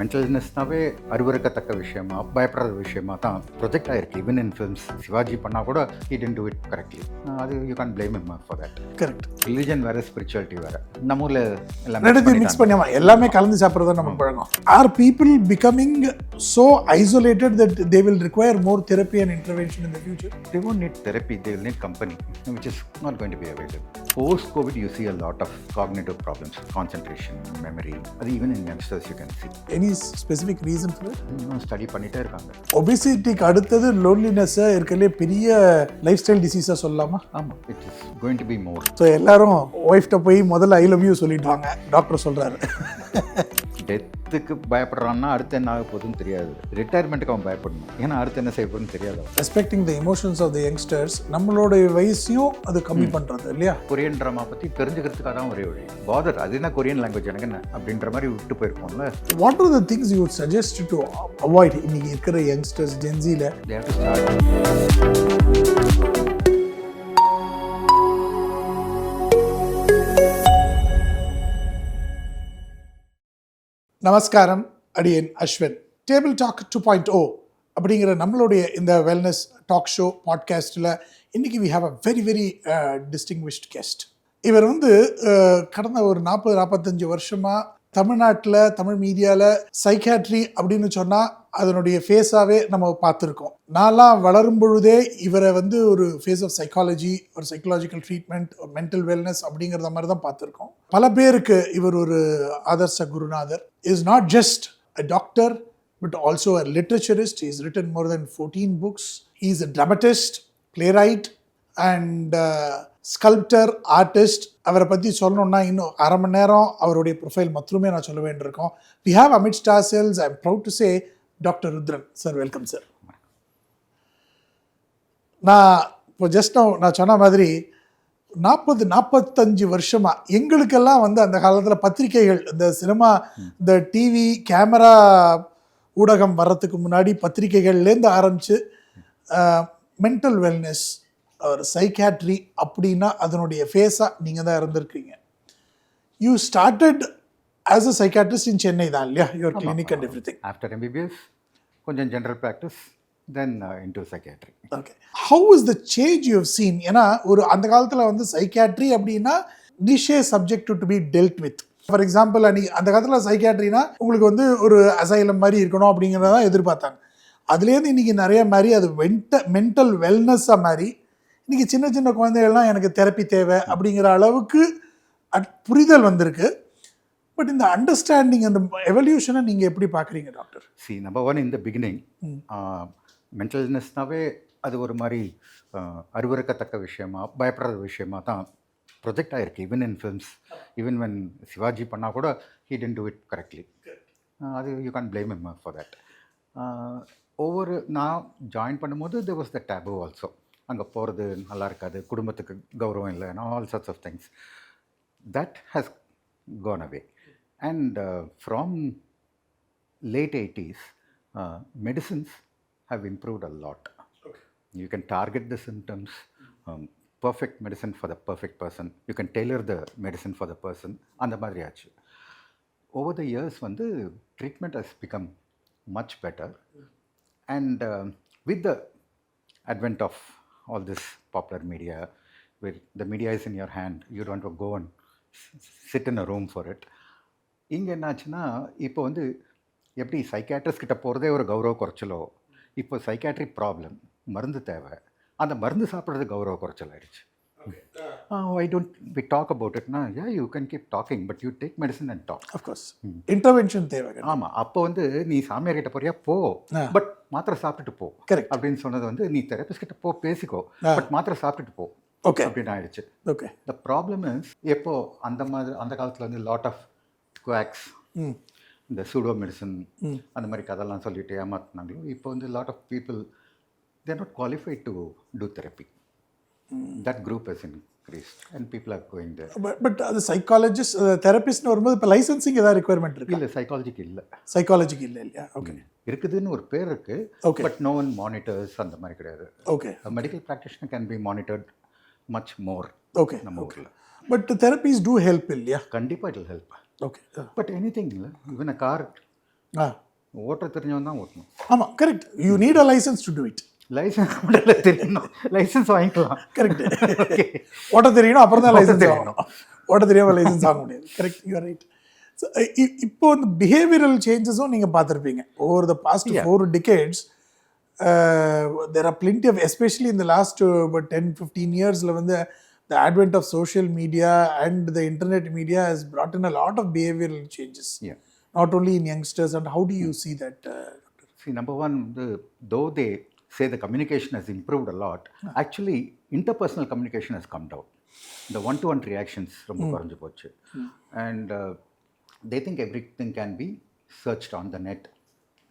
Mental இல்னஸ்னாவே அருவருக்கத்தக்க விஷயமா பயப்படுற விஷயமா தான் ப்ரொஜெக்ட் ஆயிருக்கு. ஈவன் இன் ஃபிலிம்ஸ் சிவாஜி பண்ணால் கூட he didn't do it correctly. அது you can blame him for that. Correct. Religion வேறு, ஸ்பிரிச்சுவாலிட்டி வேறு. நம்ம ஊரில் எல்லாமே மிக்ஸ் பண்ணி எல்லாமே கலந்து சாப்பிட்றது நம்ம பழக்கம். Are people becoming so isolated that they will require more therapy and intervention in the future? They won't need therapy, they will need company, which is not going to be available. Post-COVID, you see a lot of cognitive problems, concentration, memory. That even in youngsters you can see. Any specific reason for it? Study பண்ணிட்டே இருக்காங்க. Obesity க்கு அடுத்தது loneliness இருக்கலே பெரிய lifestyle டிசீஸா சொல்லலாமா? ஆமா, it is going to be more. So எல்லாரும் ஒய்ஃப்ட்ட போய் முதல்ல ஐ லவ் யூ சொல்லிடுவாங்க, டாக்டர் சொல்றாரு. டெத்துக்கு பயப்படுறான்னா அடுத்து என்ன ஆக போகுதுன்னு தெரியாது. ரிட்டையர்மெண்ட்டுக்கு அவன் பயப்படணும், ஏன்னா அடுத்து என்ன செய்ய போகுதுன்னு தெரியாது. Respecting the emotions of the youngsters, நம்மளோட வயசையும் அது கம்மி பண்ணுறது இல்லையா? கொரியன் ட்ராமா பற்றி தெரிஞ்சுக்கிறதுக்காக தான் ஒரே வழி. பாதர் அது என்ன கொரியன் லாங்குவேஜ் எனக்கு என்ன அப்படின்ற மாதிரி விட்டு போயிருக்கோம்ல. What are the things you would suggest to avoid இன்னைக்கு இருக்கிற யங்ஸ்டர்ஸ் ஜென்சியில்? They have to start. நமஸ்காரம், அடியேன் அஸ்வின். டேபிள் டாக் 2.0 அப்படிங்கிற நம்மளுடைய இந்த வெல்னஸ் டாக் ஷோ பாட்காஸ்ட்டில் இன்றைக்கி we have a very very distinguished guest. இவர் கடந்த ஒரு 40-45 வருஷமாக தமிழ்நாட்டில் தமிழ் மீடியாவில் சைக்கியாட்ரி அப்படின்னு சொன்னால் அதனுடைய ஃபேஸாகவே நம்ம பார்த்துருக்கோம். நான்லாம் வளரும் பொழுதே இவரை ஒரு ஃபேஸ் ஆஃப் சைக்காலஜி, ஒரு சைக்கலாஜிக்கல் ட்ரீட்மெண்ட், ஒரு மென்டல் வெல்னஸ் அப்படிங்கிறத மாதிரி தான் பார்த்துருக்கோம். பல பேருக்கு இவர் ஒரு ஆதர்ச குருநாதர். Is not just a doctor but also a literaturist. He has written more than 14 books. He is a dramatist, playwright and sculptor, artist. அவரை பற்றி சொல்லணும்னா இன்னும் அரை மணி நேரம் அவருடைய ப்ரொஃபைல் மட்டுமே நான் சொல்ல வேண்டியிருக்கோம். We have amidst ourselves, I am proud to say, Dr. Rudhran. Sir, welcome sir. நான் இப்போ நான் சொன்ன மாதிரி 40-45 வருஷமாக எங்களுக்கெல்லாம் அந்த காலத்தில் பத்திரிகைகள், இந்த சினிமா, இந்த டிவி, கேமரா ஊடகம் வர்றதுக்கு முன்னாடி பத்திரிகைகள்லேருந்து ஆரம்பித்து மென்டல் வெல்னஸ், ஒரு சைக்கியாட்ரி அப்படின்னா அதனுடைய ஃபேஸாக நீங்கள் தான் இருந்திருக்கீங்க. You started as a psychiatrist in Chennai தான் இல்லையா? யுவர் கிளினிக் அண்ட் எவ்ரி திங். ஆஃப்டர் MBBS கொஞ்சம் general practice, then into psychiatry. Okay, how is the change you have seen? ஏன்னா அந்த காலத்தில் சைக்கியாட்ரி அப்படின்னா niche subject to be dealt with. For example, அந்த காலத்தில் சைக்கியாட்ரினா உங்களுக்கு ஒரு அசைலம் மாதிரி இருக்கணும் அப்படிங்கிறதான் எதிர்பார்த்தாங்க. அதுலேருந்து இன்றைக்கி நிறைய மாதிரி அது மென்டல் வெல்னஸாக மாதிரி இன்றைக்கி சின்ன சின்ன குழந்தைகள்லாம் எனக்கு தெரப்பி தேவை அப்படிங்கிற அளவுக்கு புரிதல் வந்திருக்கு. பட் இந்த அண்டர்ஸ்டாண்டிங், அந்த எவல்யூஷனை நீங்கள் எப்படி பார்க்குறீங்க doctor? Number one, in the beginning mental இல்னஸ்னாவே அது ஒரு மாதிரி அருவருக்கத்தக்க விஷயமா பயப்படுற விஷயமா தான் ப்ரொஜெக்ட் ஆகிருக்கு. Even in films, even when Sivaji பண்ணால் கூட he didn't do it correctly. அது you can blame him for that. நான் ஜாயின் பண்ணும்போது there was the taboo also. அங்கே போகிறது நல்லா இருக்காது, குடும்பத்துக்கு கௌரவம் இல்லை, all sorts of things. That has gone away. And from late 80s, medicines have improved a lot. Okay. You can target the symptoms, perfect medicine for the perfect person. You can tailor the medicine for the person. அந்த மாதிரி ஆச்சு. Over the years treatment has become much better. And with the advent of all this popular media, where the media is in your hand, you don't have to go and sit in a room for it. இங்கே என்னாச்சுன்னா இப்போ எப்படி psychiatrist கிட்ட போகிறதே ஒரு கௌரவ குறைச்சலோ, இப்போ psychiatry problem, மருந்து தேவை, அந்த மருந்து சாப்பிட்றது கௌரவ குறைச்சல் ஆயிடுச்சு. I don't we talk about இட்னா, you can keep talking but you take medicine and talk. Of course intervention தேவை. ஆமாம், அப்போ நீ சாமியார் கிட்ட போறியா போ, பட் மாத்திரை சாப்பிட்டுட்டு போ அப்படின்னு சொன்னது நீ தெரபிஸ்ட் கிட்ட போ பேசிக்கோ, பட் மாத்திரை சாப்பிட்டுட்டு போ அப்படின்னு ஆயிடுச்சு. ஓகே, த ப்ராப்ளம் இஸ் எப்போ அந்த காலத்தில் லாட் ஆஃப் குவாக்ஸ், இந்த சூடோ மெடிசன் அந்த மாதிரி கதெல்லாம் சொல்லிட்டு ஏமாத்தினாங்களோ, இப்போ lot of people they are not qualified to do therapy. That group has increased and people are going there. But the psychologist, therapist வரும்போது இப்போ லைசன்சிங் ஏதாவது ரிக்வயர்மெண்ட் இருக்கு? இல்லை, சைக்காலஜிக்கு இல்லை. சைக்காலஜிக்கு இல்லை இல்லையா? ஓகே, இருக்குதுன்னு ஒரு பேர் இருக்கு, பட் நோ ஒன் மானிட்டர்ஸ் அந்த மாதிரி கிடையாது. Okay, medical practitioner can be monitored much more. Okay, நம்ம ஊரில். பட் தெரப்பீஸ் டூ ஹெல்ப் இல்லையா? கண்டிப்பாக it will help. Okay, but anything இல்லை, ஈவன் அ கார் ஆ ஓட்ட தெரிஞ்சவன் தான் ஓட்டணும். ஆமாம், correct. You need a licence to do it. Licence மட்டும் தெரியணும், லைசன்ஸ் வாங்கிக்கலாம். கரெக்ட். ஓகே, ஓட்ட தெரியணும், அப்புறம் தான் லைசன்ஸ் தெரியணும். ஆகணும். ஓட்ட தெரியாமல் லைசன்ஸ் வாங்க முடியாது. Correct, you are right. So இப்போ இந்த பிஹேவியரல் சேஞ்சஸும் நீங்கள் பார்த்துருப்பீங்க over the past 4 decades. There are plenty of, especially in the last 10-15 yearsல வந்து the advent of social media and the internet media has brought in a lot of behavioral changes. Yeah. Not only in youngsters. And how do you see that? See, number one, though they say the communication has improved a lot, actually interpersonal communication has come down. The one-to-one reactions ரொம்ப குறைஞ்சு போச்சு. And they think everything can be searched on the net,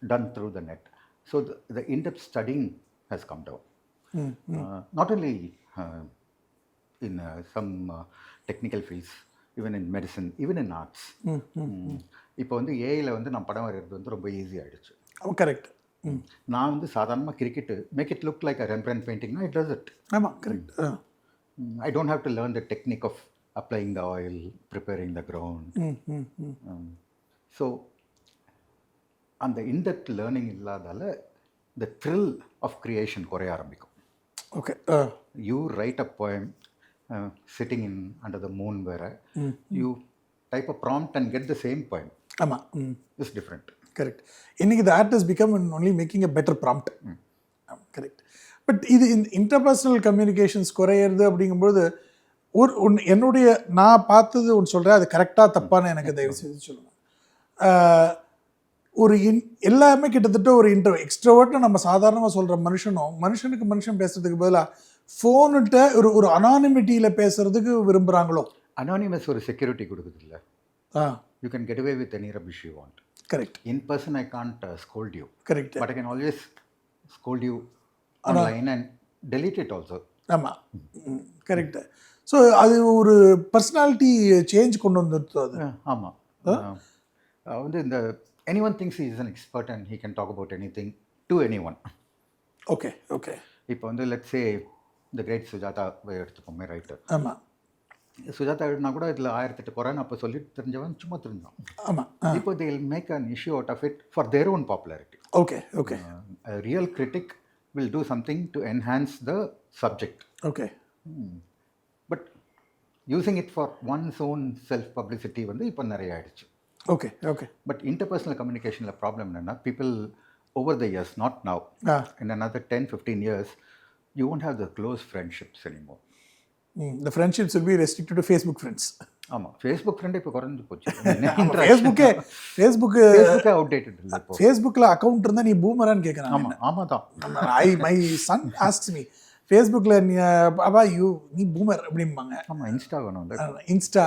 done through the net. So the in-depth studying has come down. Not only in some technical fields, even in medicine, even in arts. இப்போ வந்து ஏஐயில் வந்து நான் படம் வரைகிறது வந்து ரொம்ப easy ஆகிடுச்சு. Correct. நான் வந்து சாதாரணமாக cricket make it look like a Rembrandt பெயிண்டிங்னா இட் டஸ் இட். ஆமாம், correct. I don't have to learn the technique of applying the oil, preparing the ground. So, அந்த in-depth learning இல்லாதால the thrill of creation குறைய ஆரம்பிக்கும். Okay. You write a poem sitting in under the moon வேற, you type a prompt and get the same poem. ஆமாம், It's different. Correct. இன்னைக்கு the art has become only making a better prompt. Correct. But இது இந்த interpersonal communications குறையிறது அப்படிங்கும்போது என்னுடைய நான் பார்த்தது ஒன்று சொல்கிறேன், அது கரெக்டாக தப்பான எனக்கு தயவு செய்து சொல்லுங்கள். ஒரு எல்லாமே கிட்டத்தட்ட ஒரு எக்ஸ்ட்ரோவர்ட்னு நம்ம சாதாரணமாக சொல்கிற மனுஷனுக்கு மனுஷன் பேசுறதுக்கு பதிலாக ஃபோனுகிட்ட ஒரு அனானிமிட்டியில் பேசுறதுக்கு விரும்புகிறாங்களோ. அனானிமஸ் ஒரு செக்யூரிட்டி கொடுக்குது இல்லை. You can get away with any rubbish you want. Correct. In person I can't scold you. Correct. But I can always scold you online and delete it also. ஆமாம், கரெக்ட். ஸோ அது ஒரு personality change கொண்டு வந்துடுது அது. ஆமாம், வந்து இந்த anyone thinks he is an expert and he can talk about anything to anyone. Okay, okay. இப்போ வந்து let's say the great Sujatha எடுத்துப்போமே, ரைட்டர். ஆமாம், சுஜாதா எழுதினா கூட இதில் 1008 குறைன்னு அப்போ சொல்லிட்டு தெரிஞ்சவன் சும்மா தெரிஞ்சான். ஆமாம். இப்போ they will make an issue out of it for their own popularity. Okay, okay. A real critic will do something to enhance the subject. Okay. But using it for one's own self publicity வந்து இப்போ நிறைய ஆயிடுச்சு. Okay, okay. But interpersonal communicationல problem என்னன்னா, people over the years, not now, in another 10-15 years, you won't have the close friendships anymore. The friendships will be restricted to Facebook friends. ஆமாம், Facebook friend இப்போ குறைஞ்சு போச்சு. Facebook outdated இல்லை. இப்போ ஃபேஸ்புக்கில் account இருந்தால் நீ பூமரான்னு கேட்குறான். ஆமாம், ஆமாம் தான். மை சன் ஆஸ்க்ஸ் மீ, ஃபேஸ்புக்கில் நீ பூமர் அப்படிம்பாங்க. ஆமாம், இன்ஸ்டா வேணும். இன்ஸ்டா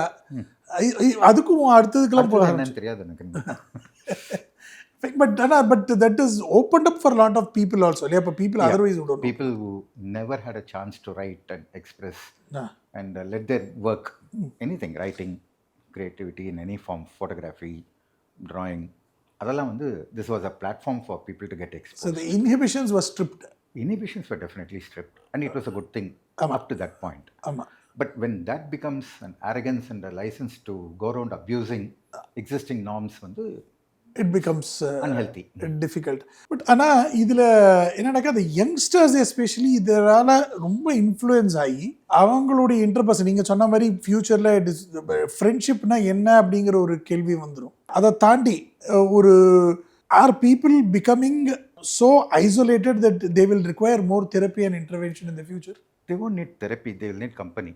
அதுக்கும் அடுத்ததுக்கெல்லாம் போக என்னன்னு தெரியாது எனக்கு. But that is opened up for a lot of people also. Yeah, but people otherwise would don't. People who never had a chance to write and express and let their work, anything, writing, creativity in any form, photography, drawing, adala vandu this was a platform for people to get exposed. So the inhibitions were stripped. Inhibitions were definitely stripped, and it was a good thing up to that point. But when that becomes an arrogance and a license to go around abusing existing norms vandu it becomes unhealthy, difficult. But ஆனால் இதில் என்னன்னாக்கா அந்த youngsters especially இதனால் ரொம்ப influence ஆகி அவங்களுடைய இன்டர்பர்சன் நீங்கள் சொன்ன மாதிரி ஃப்யூச்சரில் ஃப்ரெண்ட்ஷிப்னா என்ன அப்படிங்கிற ஒரு கேள்வி வந்துடும். அதை தாண்டி ஒரு are people becoming so isolated that they will require more therapy and intervention in the future? They won't need therapy, they will need company,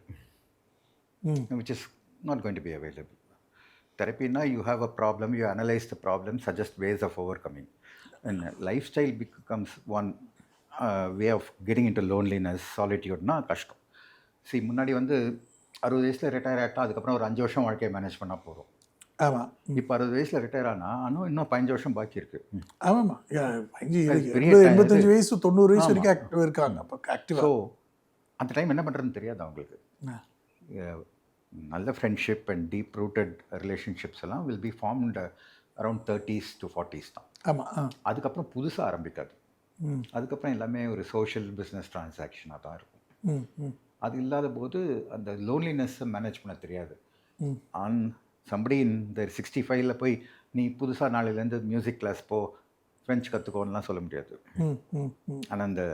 which is not going to be available. Therapy na you have a problem, you analyze the problem, suggest ways of overcoming, and lifestyle becomes one way of getting into loneliness, solitude na கஷ்டம். See, முன்னாடி வந்து 60 வயசில் retire ஆகிட்டா அதுக்கப்புறம் ஒரு 5 வருஷம் வாழ்க்கையை manage பண்ணால் போகிறோம். ஆமாம், இப்போ 60 வயசில் ரிட்டையர் ஆனால் இன்னும் 15 வருஷம் பாக்கி இருக்குது. ஆமாம்மா, 85 வயசு 90 வயசு வரைக்கும் ஆக்டிவ் இருக்காங்க. அப்போ ஆக்டிவ். ஸோ அந்த டைம் என்ன பண்ணுறதுன்னு தெரியாது அவங்களுக்கு. நல்ல friendship and deep rooted relationships எல்லாம் will be formed around 30s to 40s தான். ஆமாம், அதுக்கப்புறம் புதுசாக ஆரம்பிக்காது. அதுக்கப்புறம் எல்லாமே ஒரு சோஷியல் பிஸ்னஸ் ட்ரான்சாக்ஷனாக தான் இருக்கும். அது இல்லாத போது அந்த லோன்லினஸ்ஸை மேனேஜ் பண்ண தெரியாது. somebody in their 65ல போய் நீ புதுசாக நாளையிலேருந்து மியூசிக் கிளாஸ் போ, ஃப்ரெஞ்ச் கற்றுக்கோன்னெலாம் சொல்ல முடியாது. ஆனால் அந்த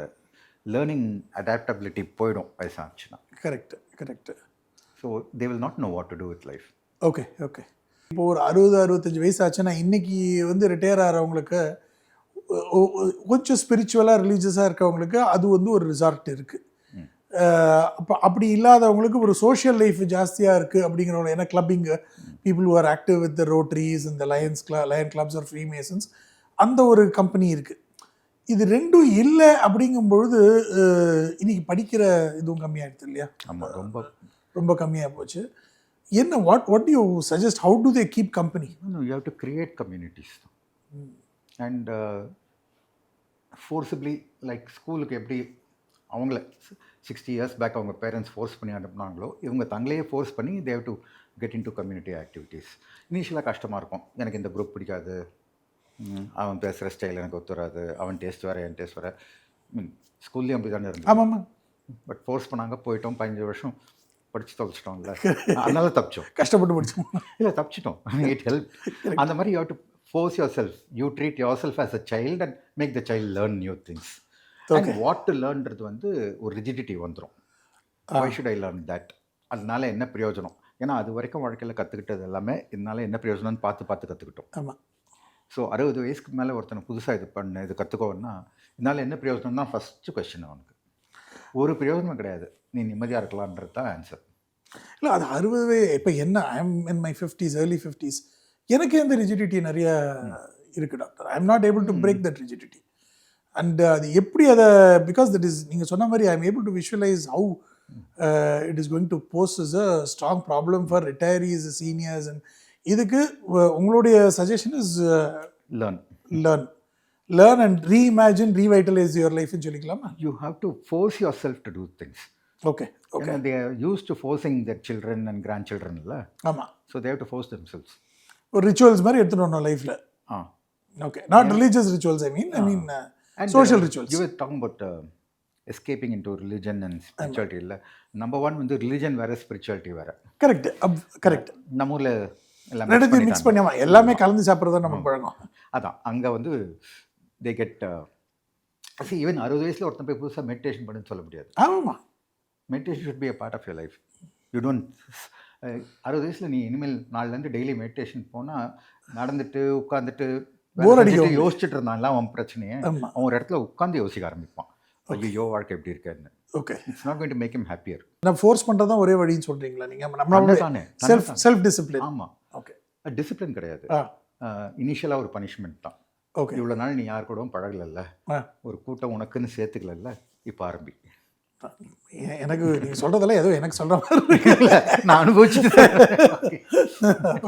லேர்னிங் அடாப்டபிலிட்டி போயிடும் வயசாச்சுன்னா. Correct. So they will not know what to do with life. Okay. இப்போ ஒரு 60-65 வயசு ஆச்சுன்னா இன்னைக்கு வந்து ரிட்டையர் ஆகிறவங்களுக்கு கொஞ்சம் ஸ்பிரிச்சுவலாக ரிலீஜியஸாக இருக்கவங்களுக்கு அது வந்து ஒரு ரிசார்ட் இருக்குது. அப்போ அப்படி இல்லாதவங்களுக்கு ஒரு சோஷியல் லைஃப் ஜாஸ்தியாக இருக்குது அப்படிங்கிறவங்க, ஏன்னா clubbing people who are active with the Rotaries இந்த லயன் கிளப்ஸ் ஆர் ஃப்ரீமேசன்ஸ், அந்த ஒரு கம்பெனி இருக்குது. இது ரெண்டும் இல்லை அப்படிங்கும்பொழுது இன்னைக்கு படிக்கிற இதுவும் கம்மியாகிடுது இல்லையா? ஆமாம், ரொம்ப கம்மியாக போச்சு. என்ன what you suggest, how to they keep company? You have to create communities and forcibly, like ஸ்கூலுக்கு எப்படி அவங்கள 60 இயர்ஸ் பேக் அவங்க பேரண்ட்ஸ் ஃபோர்ஸ் பண்ணி அனுப்புனாங்களோ, இவங்க தங்களையே ஃபோர்ஸ் பண்ணி they have to get into community activities. இனிஷியலாக கஷ்டமாக இருக்கும், எனக்கு இந்த குரூப் பிடிக்காது, அவன் பேசுகிற ஸ்டைல் எனக்கு ஒத்துறாது, அவன் டேஸ்ட் வேறு என் டேஸ்ட் வேறு. ஸ்கூல்லேயும் அப்படி தானே இருந்தது. ஆமாம். பட் ஃபோர்ஸ் பண்ணாங்க, போயிட்டோம், 15 வருஷம் படித்து தொலைச்சிட்டோம்ல, அதனால தப்பிச்சோம். கஷ்டப்பட்டு படித்தோம் இல்லை, தப்பிச்சிட்டோம். It help. அந்த மாதிரி you have to force yourself. You treat yourself as a child and make the child learn new things. And what to learnன்றது வந்து ஒரு ரிஜிடிட்டி வந்துடும். Why should I learn that? அதனால என்ன பிரயோஜனம்? ஏன்னா அது வரைக்கும் வாழ்க்கையில் கற்றுக்கிட்டது எல்லாமே இதனால என்ன பிரயோஜனம்னு பார்த்து கற்றுக்கிட்டோம். ஆமாம். ஸோ 60 வயசுக்கு மேலே ஒருத்தனை புதுசாக இது கற்றுக்கோன்னா இதனால் என்ன பிரயோஜனம் தான் ஃபஸ்ட்டு கொஸ்டின். அவனுக்கு ஒரு பிரயோஜனம் கிடையாது, நீ நிம்மதியாக இருக்கலான்றது தான் ஆன்சர். இல்லை, அது 60 இப்போ என்ன, I am in my 50s, early 50s, எனக்கு இந்த ரிஜிடிட்டி நிறைய இருக்குது doctor. I am not able to break that rigidity. And அது எப்படி அதை, பிகாஸ் தட் இஸ், நீங்கள் சொன்ன மாதிரி I am able to visualise how it is going to pose is a strong problem for retirees, seniors. And இதுக்கு உங்களுடைய suggestion is learn and reimagine, revitalise your லைஃப்னு சொல்லிக்கலாமா? You have to force your self to do things. Okay. They are used to forcing that children and grandchildren இல்லை. ஆமாம். So they have to force themselves. ஒரு rituals மாதிரி எடுத்துகிட்டு வரணும் லைஃப்பில். Okay, not religious rituals, I mean social rituals. You were talking about escaping into religion and spirituality. இல்லை, number 1 வந்து religion வேறு, ஸ்பிரிச்சுவாலிட்டி வேறு. கரெக்ட். நம்ம ஊரில் எல்லாமே மிக்ஸ் பண்ணி எல்லாமே கலந்து சாப்பிட்றது தான் நம்ம பழக்கம். அதான் அங்கே வந்து தே கெட் ஈவன் 60 வயசில் ஒருத்தன் போய் புதுசாக மெடிடேஷன் பண்ணுன்னு சொல்ல முடியாது. ஆமாம், meditation should be a part of your life. You don't 60 வயசில் நீ இனிமேல் நாலுலேருந்து டெய்லி மெடிடேஷன் போனால் நடந்துட்டு உட்காந்துட்டு யோசிச்சுட்டு இருந்தான்ல அவன் பிரச்சனையே, அவன் ஒரு இடத்துல உட்காந்து யோசிக்க ஆரம்பிப்பான், ஐயோ வாழ்க்கை எப்படி இருக்காருன்னு. Okay, it's not going to make him happier. நான் ஃபோர்ஸ் பண்ணுறது தான் ஒரே வழின்னு சொல்கிறீங்களா நீங்கள்? நம்மளோட செல்ஃப் டிசிப்ளின். ஆமாம். ஓகே, டிசிப்ளின் கிடையாது, இனிஷியலாக ஒரு பனிஷ்மெண்ட் தான். ஓகே, இவ்வளோ நாள் நீ யார் கூடவும் பழகலைல்ல, ஒரு கூட்டம் உனக்குன்னு சேர்த்துக்கலல்ல, இப்போ ஆரம்பி. எனக்கு நீங்கள் சொல்கிறதெல்லாம் ஏதோ எனக்கு சொல்கிற மாதிரி நான் அனுபவிச்சுட்டு.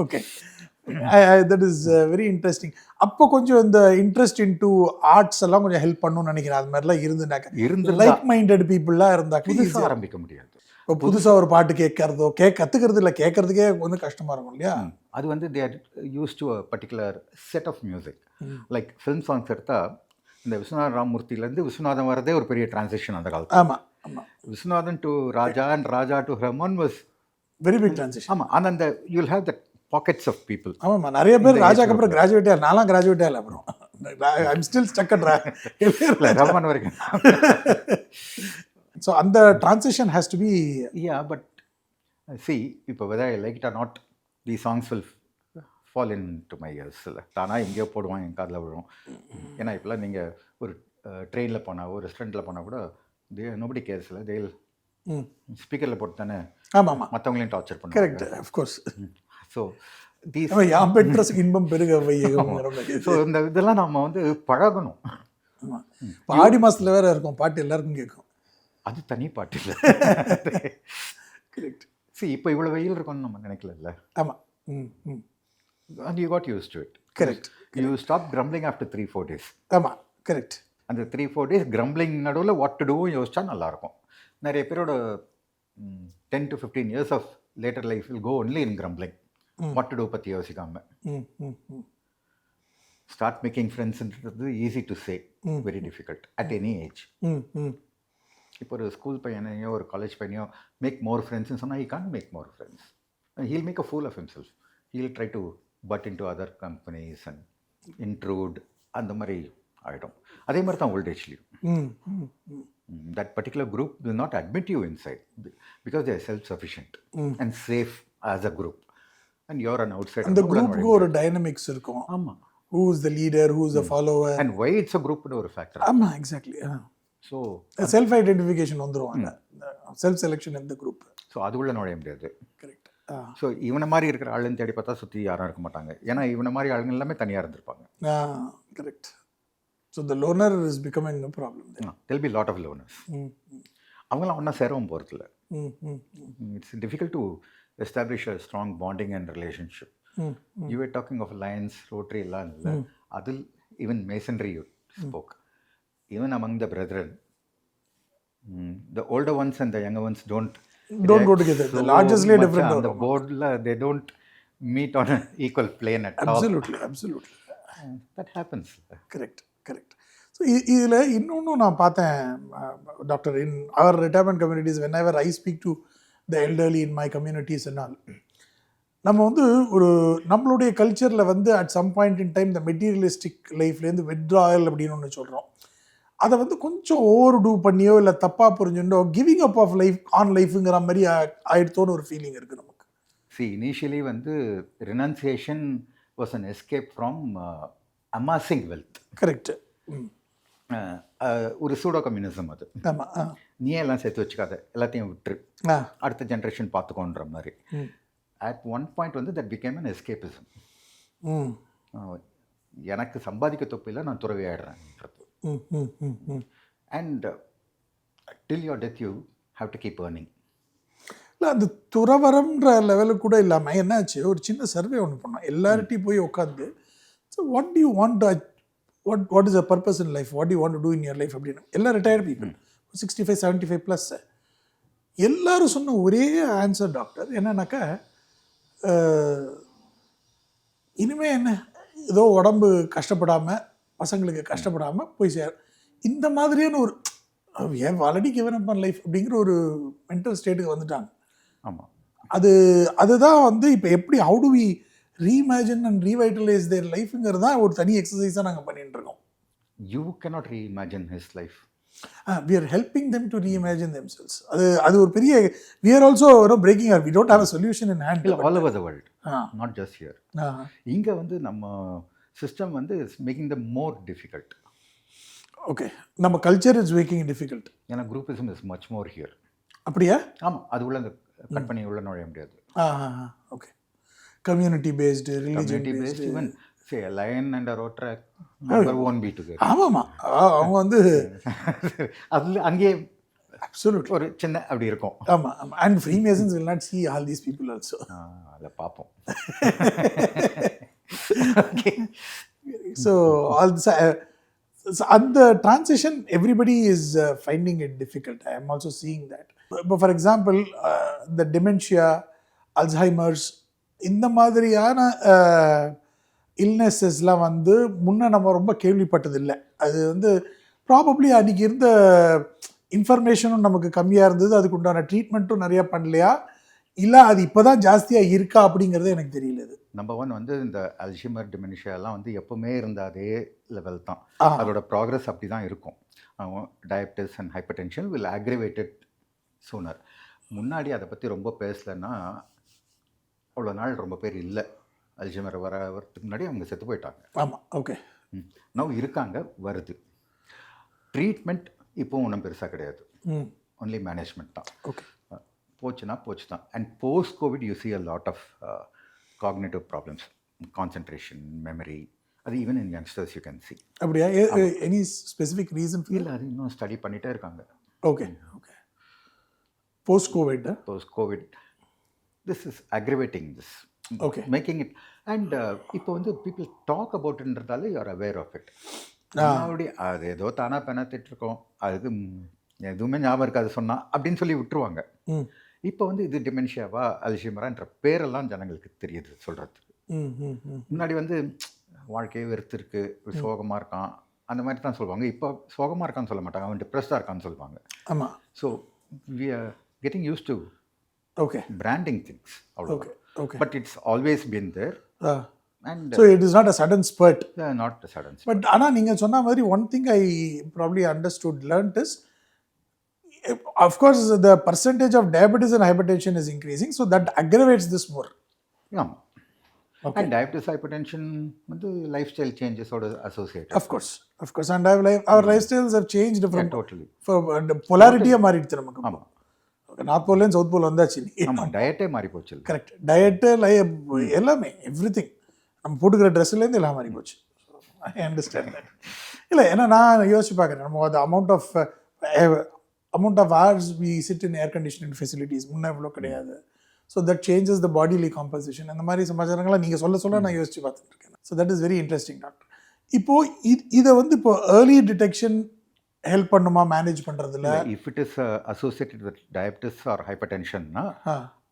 Okay, that is very interesting. அப்போ கொஞ்சம் இந்த இன்ட்ரெஸ்ட் இன்டு ஆர்ட்ஸ் எல்லாம் கொஞ்சம் ஹெல்ப் பண்ணணும்னு நினைக்கிறேன். அது மாதிரிலாம் இருந்து லைக் மைண்டட் பீப்புளாக இருந்தாக்க புதுசாக ஆரம்பிக்க முடியாது. இப்போ புதுசாக ஒரு பாட்டு கேட்கறதோ கற்றுக்கிறது இல்லை, கேட்கறதுக்கே வந்து கஷ்டமாக இருக்கும் இல்லையா? அது வந்து they are use to a particular set of music. Like film songs எடுத்தால் இந்த விஸ்வநாதன் ராமமூர்த்தியிலேருந்து விஸ்வநாதன் வரதே ஒரு பெரிய டிரான்சிஷன் அந்த காலத்தில். ஆமாம். Viswanathan to Raja and Raja to ஹெமன் வாஸ் வெரி பிக் டிரான்சிஷன். ஆமாம், ஆனால் அந்த you will have that pockets of people. ஆமாம்மா, நிறைய பேர் ராஜாக்கு அப்புறம் கிராஜுவேட்டே இல்லை, நான்லாம் கிராஜுவேட்டே இல்லை, அப்புறம் I am still stuck at Rahman வரைக்கும். ஸோ அந்த transition has to be. Yeah, but see இப்போ whether I like it or not, the songs will fall into my ears. இல்லை, தானாக எங்கேயோ போடுவான், என் காதில் விழும். ஏன்னா இப்போலாம் நீங்கள் ஒரு ட்ரெயினில் போனால், ஒரு ரெஸ்டாரண்ட்டில் போனால் கூட நோபடி கேர்ஸ் இல்லை, தே ஸ்பீக்கரில் போட்டு தானே மற்றவங்களையும் டார்ச்சர் பண்ணுவாங்க. Correct, of course. ஸோ யாம் பெற்ற இன்பம் பெருக வையகம். ஸோ இந்த இதெல்லாம் நம்ம வந்து பழகணும். ஆடி மாதத்தில் வேறு இருக்கும் பாட்டு, எல்லாருக்கும் கேட்கும், அது தனி பாட்டு இல்லை. கரெக்ட். சரி, இப்போ இவ்வளோ வெயில் இருக்கும்னு நம்ம நினைக்கல. ஆமாம். and you got used to it. Correct. You stop grumbling after 3-4 days. ஆமாம், கரெக்ட். அந்த 3-4 days grumbling நடுவில் வாட் டு டூ யோசிச்சா நல்லாயிருக்கும். நிறைய பேரோட 10 to 15 years of later life will go only in grumbling. What to do பற்றி யோசிக்காம. Start making ஃப்ரெண்ட்ஸ்ன்றது easy to say, very difficult at any age. இப்போ ஒரு ஸ்கூல் பையனையோ ஒரு காலேஜ் பையனையோ மேக் மோர் ஃப்ரெண்ட்ஸ்ன்னு சொன்னால் he can't make more friends. He'll make a fool of himself. He'll try to but into other companies and intrude அந்த மாதிரி ஆகிடும். அதே மாதிரி தான் ஓல்டேஜ்லேயும். That particular group will not admit you inside because they are self-sufficient and safe as a group. And you're an outsider. அந்த குரூப்புக்கு ஒரு dynamics இருக்கும். ஆமாம். Who is the leader, who is the follower. And why it's a group ஒரு factor. ஆமாம், exactly. So self identification வந்துருவாங்க, self selection இந்த group. So அது உள்ள நுழைய முடியாது. கரெக்ட். ஸோ இவனை மாதிரி இருக்கிற ஆளுன்னு தேடி பார்த்தா சுற்றி யாரும் இருக்க மாட்டாங்க. ஏன்னா இவனை மாதிரி ஆளுங்க எல்லாமே தனியாக இருந்திருப்பாங்க. Correct. So the loner is becoming a problem. There'll be lot of loners. அவங்களாம் ஒன்றா சேரவும் போகிறதில்ல. It's difficult to establish a strong bonding and relationship. You were talking of lines, Rotary எல்லாம் இல்லை. அதில் even masonry you spoke. Even among the brethren, the older ones and the younger ones don't go together. The largely different. On the board, they don't meet on an equal plane at all. Absolutely. That happens. Correct. So இதில் இன்னொன்று நான் பார்த்தேன் doctor, in அவர் retirement communities, whenever I speak to the elderly in my communities என்னால், நம்ம வந்து ஒரு நம்மளுடைய கல்ச்சரில் வந்து at some point in time இந்த மெட்டீரியலிஸ்டிக் லைஃப்லேருந்து வித்ட்ராயல் அப்படின்னு ஒன்று சொல்கிறோம். அதை வந்து கொஞ்சம் ஓவர் டூ பண்ணியோ இல்லை தப்பாக புரிஞ்சுட்டோ giving up of life on லைஃபுங்கிற மாதிரி ஆயிடுத்தோன்னு ஒரு ஃபீலிங் இருக்குது நமக்கு. இனிஷியலி வந்து renunciation was an escape from amassing wealth. Correct. ஒரு சூடோ கம்யூனிசம் அது. ஆமாம். நீயே எல்லாம் சேர்த்து வச்சுக்காத, எல்லாத்தையும் விட்டுரு, அடுத்த ஜென்ரேஷன் பார்த்துக்கோன்ற மாதிரி. அட் ஒன் பாயிண்ட் வந்து தட் பிகேம் அன் எஸ்கேபிசம். எனக்கு சம்பாதிக்க தொப்பில் நான் துறவி ஆயிடுறேன்றது. And till your death you have to keep earning. இல்லை, அந்த துறவரம்ன்ற லெவலுக்கு கூட இல்லாமல் என்னாச்சு, ஒரு சின்ன சர்வே ஒன்று பண்ணோம் எல்லார்ட்டையும் போய் உட்காந்து. So what to you want to what is the purpose in life, what do you want to do in your life அப்படின்னு எல்லாம் ரிட்டையர்ட் பீப்புள் 65 75 ப்ளஸ் எல்லாரும் சொன்ன ஒரே ஆன்சர் டாக்டர் என்னன்னாக்கா, இனிமேல் என்ன ஏதோ உடம்பு கஷ்டப்படாமல் பசங்களுக்கு கஷ்டப்படாமல் போய் சேர், இந்த மாதிரியான ஒரு ஏன் already given up on life அப்படிங்கிற ஒரு மென்டல் ஸ்டேட்டுக்கு வந்துட்டாங்க. ஆமாம். அதுதான் வந்து இப்போ எப்படி how do we reimagine and revitalize their life-ங்கிறது தான் ஒரு தனி எக்ஸசைஸாக நாங்கள் பண்ணிட்டு இருக்கோம். You cannot reimagine his life. We are helping them to reimagine themselves. அது ஒரு பெரிய, we are also breaking our, we don't have a solution in hand. All over the world, not just here. இங்கே வந்து நம்ம system வந்து is making them more difficult. Okay, நம்ம culture is making it difficult. ஏன்னா groupism is much more here. அப்படியா? ஆமாம், அது உள்ள அந்த கட் பண்ணி உள்ள நுழைய முடியாது. Okay. Community based, religion based, even say a lion and a rotary never won't be together. ஆமாமா, அவங்க வந்து அதுல அங்கே absolutely ஒரு சின்ன அப்படி இருக்கும். ஆமா, and Freemasons will not see all these people also. அத பாப்போம். Okay, so all this and the transition everybody is finding it difficult. I am also seeing that. But for example, the dementia, Alzheimer's, இந்த மாதிரியான இல்னஸஸ்லாம் வந்து முன்னே நம்ம ரொம்ப கேள்விப்பட்டதில்லை. அது வந்து ப்ராபப்ளி அன்றைக்கி இருந்த இன்ஃபர்மேஷனும் நமக்கு கம்மியாக இருந்தது, அதுக்கு உண்டான ட்ரீட்மெண்ட்டும் நிறையா பண்ணலையா, இல்லை அது இப்போ தான் ஜாஸ்தியாக இருக்கா அப்படிங்கிறது எனக்கு தெரியல. இது நம்பர் ஒன் வந்து இந்த அல்ஷிமர் டிமென்ஷியாலாம் வந்து எப்போவுமே இருந்த அதே லெவல் தான். அதோட ப்ராக்ரஸ் அப்படி தான் இருக்கும். Diabetes and hyper tension will அக்ரிவேட்டட் sooner. முன்னாடி அதை பற்றி ரொம்ப பேசலைன்னா அவ்வளோ நாள் ரொம்ப பேர் இல்லை. அல்ஷிமர் வரதுக்கு முன்னாடி அவங்க செத்து போயிட்டாங்க. ஆமாம். ஓகே. நவ் இருக்காங்க, வருது. ட்ரீட்மெண்ட் இப்போவும் ஒன்றும் பெருசாக கிடையாது, ஒன்லி மேனேஜ்மெண்ட் தான். ஓகே. போச்சுன்னா போச்சு தான். And post Covid you see a lot of cognitive problems, concentration, memory, அது even in youngsters you can see. அப்படியா? Any specific reason? இல்லை, அது இன்னும் ஸ்டடி பண்ணிகிட்டே இருக்காங்க. Okay. Okay. Post Covid this is aggravating this. Okay. Making it, and இப்போ வந்து people talk about இன்றதால you are aware of it. அப்படி அது ஏதோ தானா பெணத்திட்டு இருக்கோம், அதுக்கு எதுவுமே ஞாபகம் இருக்காது சொன்னா அப்படின்னு சொல்லி விட்டுருவாங்க. இப்போ வந்து இது டிமென்ஷியாவா அல்ஷிமரான்ற பேரெல்லாம் ஜனங்களுக்கு தெரியுது சொல்கிறதுக்கு. முன்னாடி வந்து வாழ்க்கையே வெறுத்துருக்கு, சோகமாக இருக்கான், அந்த மாதிரி தான் சொல்லுவாங்க. இப்போ சோகமாக இருக்கான்னு சொல்ல மாட்டாங்க, அவன் டிப்ரெஸ்டாக இருக்கான்னு சொல்லுவாங்க. ஆமாம். So we are getting used to branding things. Okay. But it's always been there. And so it is not a sudden spurt. not a sudden spurt. But ஆனால் நீங்கள் சொன்ன மாதிரி one thing I probably understood learnt is of course the percentage of diabetes and hypertension is increasing, so that aggravates this more. Yeah. And diabetes, hypertension வந்து lifestyle சேஞ்சஸோட அசோசியேட். Of course. And our lifestyles have changed from totally. polarity மாறிடுச்சு நமக்கு. ஆமாம். North போல்லேருந்து south pole வந்தாச்சு. ஆமாம், டயட்டே மாறி போச்சு. கரெக்ட். டயட்டு எல்லாமே எவ்ரிதிங், நம்ம போட்டுக்கிற ட்ரெஸ்லேருந்து எல்லாம் மாறி போச்சு. I understand that. இல்லை, ஏன்னா நான் யோசிச்சு பார்க்குறேன், நம்ம அது amount of hours we sit in air conditioning facilities முன்னே இவ்வளோ கிடையாது. So that changes the bodily composition. அந்த மாதிரி சமாச்சாரங்களாம் நீங்கள் சொல்ல நான் யோசிச்சு பார்த்துட்டு இருக்கேன். So that is very interesting doctor. இப்போது இதை வந்து இப்போ ஏர்லி டிடெக்ஷன் ஹெல்ப் பண்ணுமா மேனேஜ் பண்ணுறதுல? If it is associated with diabetes or ஹைப்பர்டென்ஷன்னா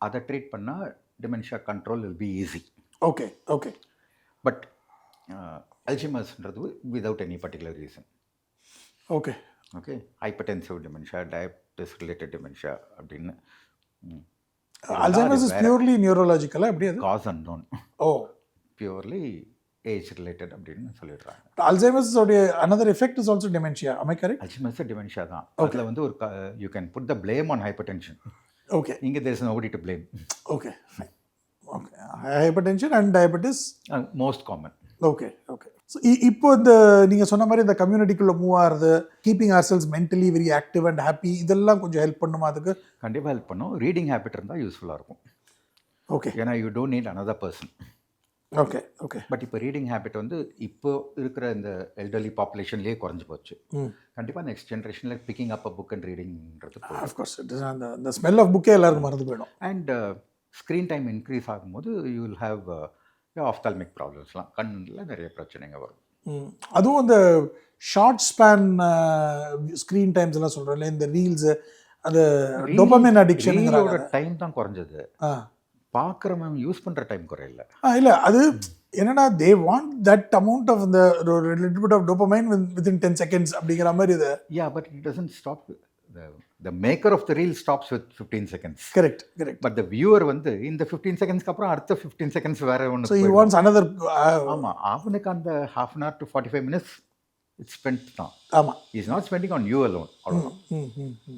அதை ட்ரீட் பண்ணால் dementia control will be easy. Okay. But அல்ஜிமர்ஸ்ன்றது without any particular reason. Okay, hypertensive dementia, diabetes related dementia அப்படின்னு. Alzheimer's is purely neurological, எப்படி அது? Cause unknown. Purely age related அப்படின்னு சொல்லிடுறாங்க. Alzheimer's உடைய another effect is also dementia, am I correct? Alzheimer's dementia தான். அதுல வந்து ஒரு you can put the blame on hypertension. இங்க there is nobody to blame. Fine. Hypertension and diabetes most common. Okay. So இப்போ இந்த நீங்கள் சொன்ன மாதிரி இந்த கம்யூனிட்டிக்குள்ளே மூவ் ஆகிறது, keeping ourselves mentally very active and happy, இதெல்லாம் கொஞ்சம் ஹெல்ப் பண்ணுமா? அதுக்கு கண்டிப்பாக ஹெல்ப் பண்ணும். ரீடிங் ஹேபிட் இருந்தால் யூஸ்ஃபுல்லாக இருக்கும். ஏன்னா you don't need another person. Okay. But இப்போ ரீடிங் ஹேபிட் வந்து இப்போ இருக்கிற இந்த எல்டர்லி பாப்புலேஷன்லேயே குறைஞ்சி போச்சு. கண்டிப்பாக நெக்ஸ்ட் ஜென்ரேஷனில் picking up a book and ரீடிங்கிறது. அஃப்கோர்ஸ் அந்த ஸ்மெல் ஆஃப் புக்கே எல்லாருக்கும் மறந்து போயிடும். அண்ட் ஸ்க்ரீன் டைம் இன்க்ரீஸ் ஆகும்போது யூ வில் ஹாவ் ஆஃப்தால்மிக் ப்ராப்ளம்ஸ்லாம், கண்ணில் நிறைய பிரச்சனைங்க வரும். அதுவும் அந்த ஷார்ட் ஸ்பேன் ஸ்க்ரீன் டைம்ஸ் எல்லாம் சொல்கிறோம்ல, இந்த ரீல்ஸு, அந்த டோபமைன் அடிக்ஷனோட டைம் தான் குறைஞ்சது. பார்க்குறவன் யூஸ் பண்ணுற டைம் குறையில. இல்லை, அது என்னன்னா they want that amount of இந்த little bit of dopamine within 10 seconds அப்படிங்கிற மாதிரி இது. But it doesn't stop. The maker of the reel stops with 15 seconds. Correct. But the viewer வந்து இந்த 15 seconds அப்புறம் அடுத்த 15 seconds வேற ஒன்று. So he wants another. ஆமாம், அவனுக்கு அந்த half an hour to 45 minutes it's spent தான். ஆமாம், he is not spending on you alone.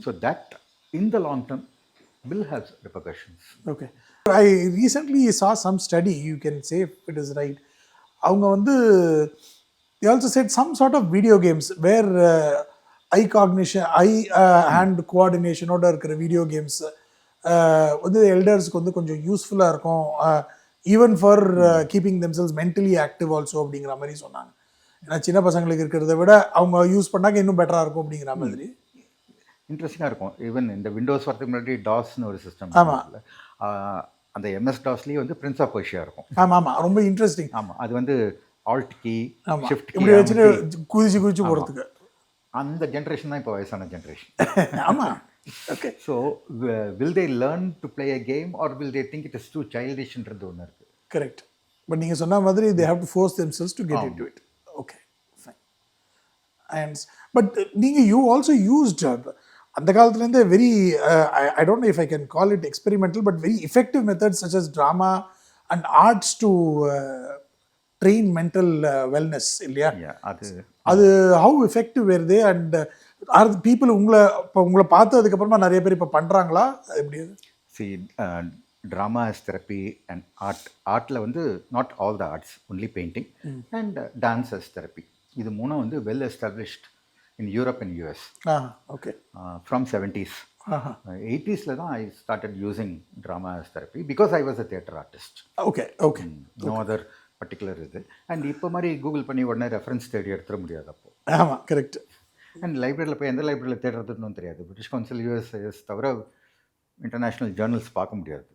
So that in the long term will have repercussions. Okay. I recently saw some study, you can say if it is right. அவங்க வந்து they also said some sort of video games where eye cognition, hand கோஆர்டினேஷனோட இருக்கிற video games வந்து எல்டர்ஸ்க்கு வந்து கொஞ்சம் யூஸ்ஃபுல்லாக இருக்கும், even for keeping themselves mentally active also அப்படிங்கிற மாதிரி சொன்னாங்க. ஏன்னா சின்ன பசங்களுக்கு இருக்கிறத விட அவங்க யூஸ் பண்ணாக்க இன்னும் பெட்டராக இருக்கும் அப்படிங்கிற மாதிரி. இன்ட்ரெஸ்டிங்காக இருக்கும். ஈவன் இந்த விண்டோஸ் வரதுக்கு முன்னாடி டாஸ்னு ஒரு சிஸ்டம். ஆமாம், அந்த MS டாஸ்லேயே வந்து பிரின்ஸ் ஆஃப் பர்ஷியா இருக்கும். ஆமாம், ரொம்ப இன்ட்ரெஸ்டிங். ஆமாம், அது வந்து ஆல்ட் கீ, ஷிஃப்ட் இப்படி வச்சுட்டு குதிச்சு போகிறதுக்கு. அந்த ஜென்ரேஷன் தான் இப்போ வயசான ஜென்ரேஷன். ஆமாம். Okay. So will they learn to play a game or will they think it is too சைல்டிஷ்ன்றது ஒன்று இருக்குது. கரெக்ட். பட் நீங்கள் சொன்ன மாதிரி they have to force themselves to get into it. Okay, fine. And but நீங்கள் you also used அந்த காலத்துலேருந்தே very I don't know if I can call it experimental but very effective methods such as drama and arts to train mental wellness இல்லையா? அது how effective வேறுது and are people உங்களை பார்த்து அதுக்கப்புறமா நிறைய பேர் இப்போ பண்ணுறாங்களா? எப்படி? ட்ராமா as therapy and ஆர்ட்டில் வந்து not all the arts, only painting and dance as therapy. இது மூணும் வந்து well established in Europe and US. Okay. From 70s. 80s தான் I started using drama as therapy because I was a theatre artist. Okay. No other particular இது. And இப்போ மாதிரி Google பண்ணி உடனே reference தேடி எடுத்துட முடியாது அப்போ. ஆமாம், கரெக்ட். அண்ட் லைப்ரரியில் போய் எந்த லைப்ரரியில் தேடுறதுன்னு தெரியாது. பிரிட்டிஷ் கவுன்சில் US தவிர இன்டர்நேஷ்னல் ஜேர்னல்ஸ் பார்க்க முடியாது.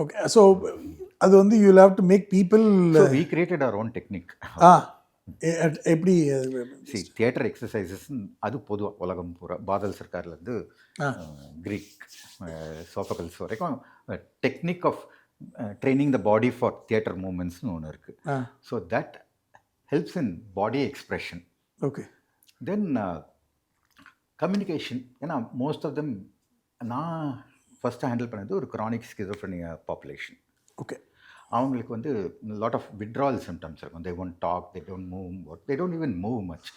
ஓகே. ஸோ அது வந்து you have to make people. We created our own technique. எப்படி? தியேட்டர் எக்ஸசைசஸ் அது பொதுவாக உலகம் பூரா பாதல் சர்க்கார்லேருந்து கிரீக் சோஃபகல்ஸ் வரைக்கும் technique of training the body for theatre movements னு ஒன்று இருக்குது. So that helps in body expression. Okay. Then communication. ஏன்னா மோஸ்ட் ஆஃப் தெம் நான் ஃபஸ்ட்டு ஹேண்டில் பண்ணது ஒரு க்ரானிக் ஸ்கிசோஃப்ரெனியா பாப்புலேஷன். ஓகே. அவங்களுக்கு வந்து லாட் ஆஃப் withdrawal symptoms இருக்கும். They won't talk, they don't move, they don't even move much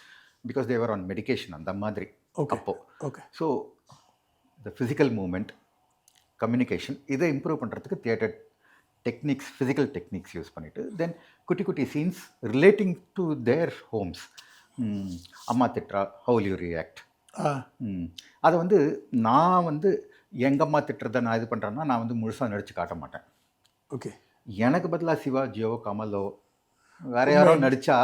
because they were on medication அந்த மாதிரி அப்போ. Okay so the physical movement, communication இதை improve பண்ணுறதுக்கு theatre techniques, physical techniques use பண்ணிவிட்டு then குட்டி குட்டி scenes relating to their homes. அம்மா திட்டுறா, ஹவு யூ ரியாக்ட். அதை வந்து நான் வந்து எங்கள் அம்மா திட்டுறதை நான் இது பண்ணுறேன்னா நான் வந்து முழுசாக நடித்து காட்ட மாட்டேன். ஓகே எனக்கு பதிலாக சிவாஜியோ கமலோ வேற யாரோ நடித்தா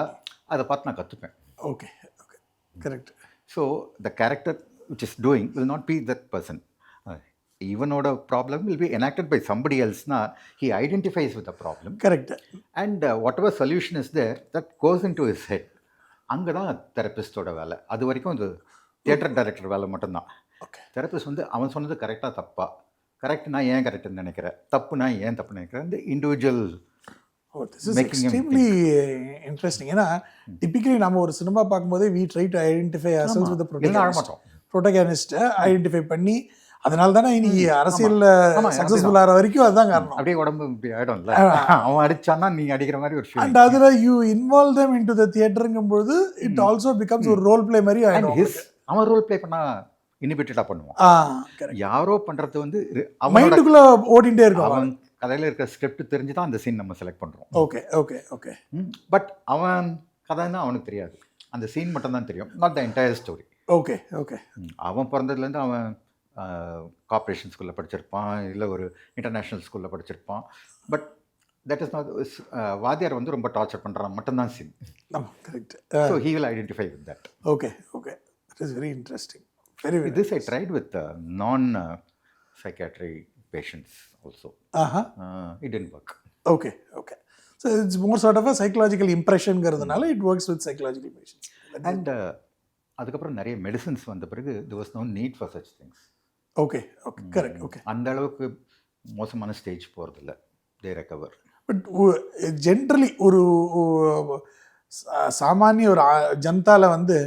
அதை பார்த்து நான் கற்றுப்பேன். Okay okay correct. So the character which is doing will not be that person. இவனோட problem will be enacted by somebody else-na he identifies with the problem. Correct. And whatever solution is there that goes into his head. அங்கே தான் தெரப்பிஸ்டோட வேலை. அது வரைக்கும் இது theatre director வேலை மட்டும்தான். Okay therapist வந்து அவன் சொன்னது கரெக்டாக தப்பா, கரெக்ட் நான் ஏன் கரெக்டுன்னு நினைக்கிறேன், தப்பு நான் ஏன் தப்பு நினைக்கிறேன், இந்த individual. This is extremely interesting. ஏன்னா டிப்பிக்கலி நம்ம ஒரு சினிமா பார்க்கும்போதே we try to identify ourselves with the protagonist identify பண்ணி அதனால தானே இன்னைக்கு அரசியல்ல சக்சஸ்ஃபுல் ஆகிற வரைக்கும் அதுதான் காரணம். அப்படியே உடம்பு இப்படி ஆகிடும்ல, அவன் அடிச்சான்னா நீங்கள் அடிக்கிற மாதிரி ஒரு ஃபீல். அண்ட் அதில் you involve them into the தியேட்டருங்கும்போது இட் ஆல்சோ பிகம்ஸ் ஒரு ரோல் பிளே மாதிரி ஆகிடும். அவன் ரோல் பிளே பண்ணால் இனிபிட்டடாக பண்ணுவான். யாரோ பண்ணுறது வந்து மைண்டுக்குள்ள ஓடிட்டே இருக்கும். அவன் கதையில் இருக்கிற ஸ்கிரிப்ட் தெரிஞ்சு தான் அந்த சீன் நம்ம செலக்ட் பண்ணுறோம். Okay okay okay. பட் அவன் கதைன்னா அவனுக்கு தெரியாது, அந்த சீன் மட்டும் தான் தெரியும், not the entire story. Okay okay. அவன் பிறந்ததுலேருந்து அவன் கார்ப்பரேஷன் ஸ்கூலில் படிச்சிருப்பான், இல்லை ஒரு இன்டர்நேஷ்னல் ஸ்கூலில் படிச்சிருப்பான். But that is not. வாத்தியார் வந்து ரொம்ப டார்ச்சர் பண்ணுறான் மட்டும்தான் scene. Correct. So he will identify with that. Okay okay. It is very interesting. Very well. This I tried with non-psychiatry patients also. It didn't work. Okay, okay. So it's more sort of a psychological impression கிறதுனால it works with psychological patients. And அதுக்கப்புறம் நிறைய medicines வந்த பிறகு there was no need for such things. Okay, okay, correct, okay. அந்த அளவுக்கு மோசமான stage போகிறதில்ல, they recover. But generally ஒரு சாமானிய ஒரு ஜனதால வந்து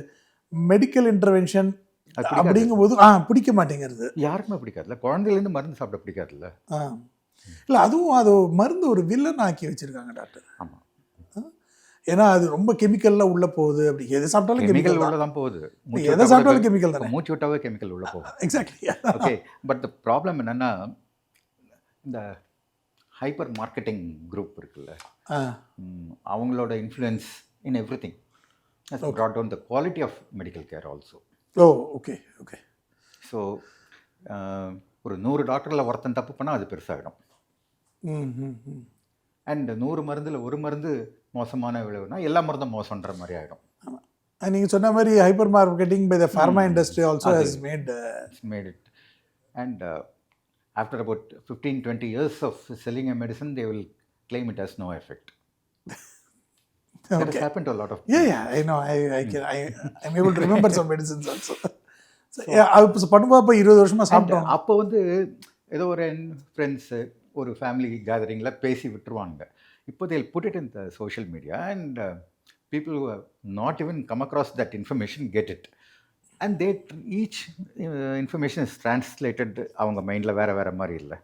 மெடிக்கல் இன்டர்வென்ஷன் அப்படிங்கும்போது பிடிக்க மாட்டேங்கிறது. யாருக்குமே பிடிக்காதுல்ல, குழந்தையிலேருந்து மருந்து சாப்பிட பிடிக்காதுல்ல. இல்லை அதுவும் அது மருந்து ஒரு வில்லன் ஆக்கி வச்சுருக்காங்க டாக்டர். ஆமாம், ஏன்னா அது ரொம்ப கெமிக்கல்லாம் உள்ளே போகுது. அப்படி எதை சாப்பிட்டாலும் கெமிக்கல் உள்ள தான் போகுது. எதை சாப்பிட்டாலும் கெமிக்கல் தானே, மூச்சு விட்டாவே கெமிக்கல் உள்ளே போகும். Exactly. Okay, but the problem என்னென்னா இந்த ஹைப்பர் மார்க்கெட்டிங் குரூப் இருக்குல்ல, அவங்களோட influence in everything has brought down the quality of medical care also. Oh okay okay. So ஒரு 100 டாக்டரில் ஒருத்தன் தப்பு பண்ணால் அது பெருசாகிடும். அண்ட் 100 மருந்தில் ஒரு மருந்து மோசமான விளைவுனா எல்லா மருந்தும் மோசன்ற மாதிரி ஆகிடும். நீங்கள் சொன்ன மாதிரி hyper marketing by the pharma industry also has made it. And after about 15-20 years of selling a medicine, they will claim it has no effect. That has happened to a lot of people. Yeah, I know. I'm able to remember some medicines also. அது பண்ணும்போது இப்போ 20 வருஷமாக சாப்பிட்டோம். அப்போ வந்து ஏதோ ஒரு friends ஒரு ஃபேமிலி கேதரிங்கில் பேசி விட்டுருவாங்க. இப்போ they'll put it in the social media and people who have not even come across that information get it. And they each information is translated அவங்க மைண்டில் வேறு வேறு மாதிரி இல்லை.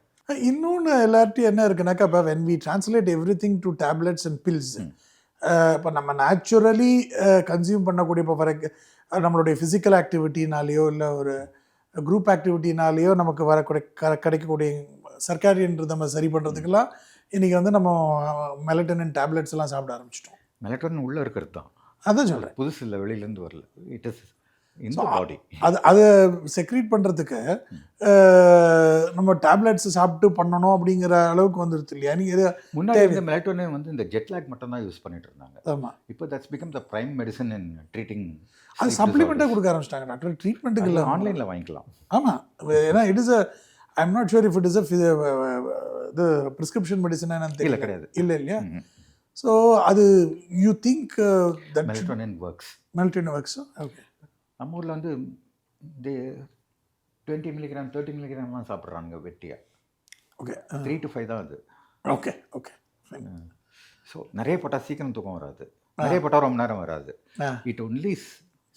இன்னொன்று எல்லார்ட்டையும் என்ன இருக்குனாக்கா, இப்போ when we translate everything to tablets and pills, இப்போ நம்ம நேச்சுரலி கன்சியூம் பண்ணக்கூடிய, இப்போ நம்மளுடைய ஃபிசிக்கல் ஆக்டிவிட்டினாலேயோ இல்லை ஒரு குரூப் ஆக்டிவிட்டினாலேயோ நமக்கு வரக்கூடிய கிடைக்கக்கூடிய சர்க்காரியன் நம்ம சரி பண்ணுறதுக்கெல்லாம் இன்றைக்கி வந்து நம்ம மெலட்டனின் டேப்லெட்ஸ் எல்லாம் சாப்பிட ஆரம்பிச்சிட்டோம். மெலட்டனின் உள்ளே இருக்கிறது தான், அதான் சொல்கிறேன், புதுசு இல்லை, வெளியிலேருந்து வரல. இட் இஸ் இன் தி பாடி. அதை செக்ரீட் பண்ணுறதுக்கு நம்ம டேப்லெட்ஸ் சாப்பிட்டு பண்ணணும் அப்படிங்கிற அளவுக்கு வந்துடுது இல்லையா? நீங்கள் முன்னாடி இந்த மெலட்டோனின் வந்து இந்த ஜெட்லாக் மட்டும் தான் யூஸ் பண்ணிட்டு இருந்தாங்க. ஆமாம், இப்போ that's become the prime medicine in treating. அது சப்ளிமெண்ட்டாக கொடுக்க ஆரம்பிச்சிட்டாங்க டாக்டர், ட்ரீட்மெண்ட்டுக்கு இல்லை, ஆன்லைனில் வாங்கிக்கலாம். ஆமாம், ஏன்னா it is I am not sure if it is இது ப்ரிஸ்கிரிப்ஷன் மெடிசன் என்னன்னு தெரியல. கிடையாது, இல்லை இல்லையா? ஸோ அது you think that melatonin works. Okay, நம்ம ஊரில் வந்து 20 milligram 30 milligram சாப்பிட்றாங்க வெட்டியாக. ஓகே, 3 to 5 தான் அது. Okay okay. ஸோ நிறைய போட்டால் சீக்கிரம் தூக்கம் வராது, நிறைய போட்டால் ரொம்ப நேரம் வராது. It only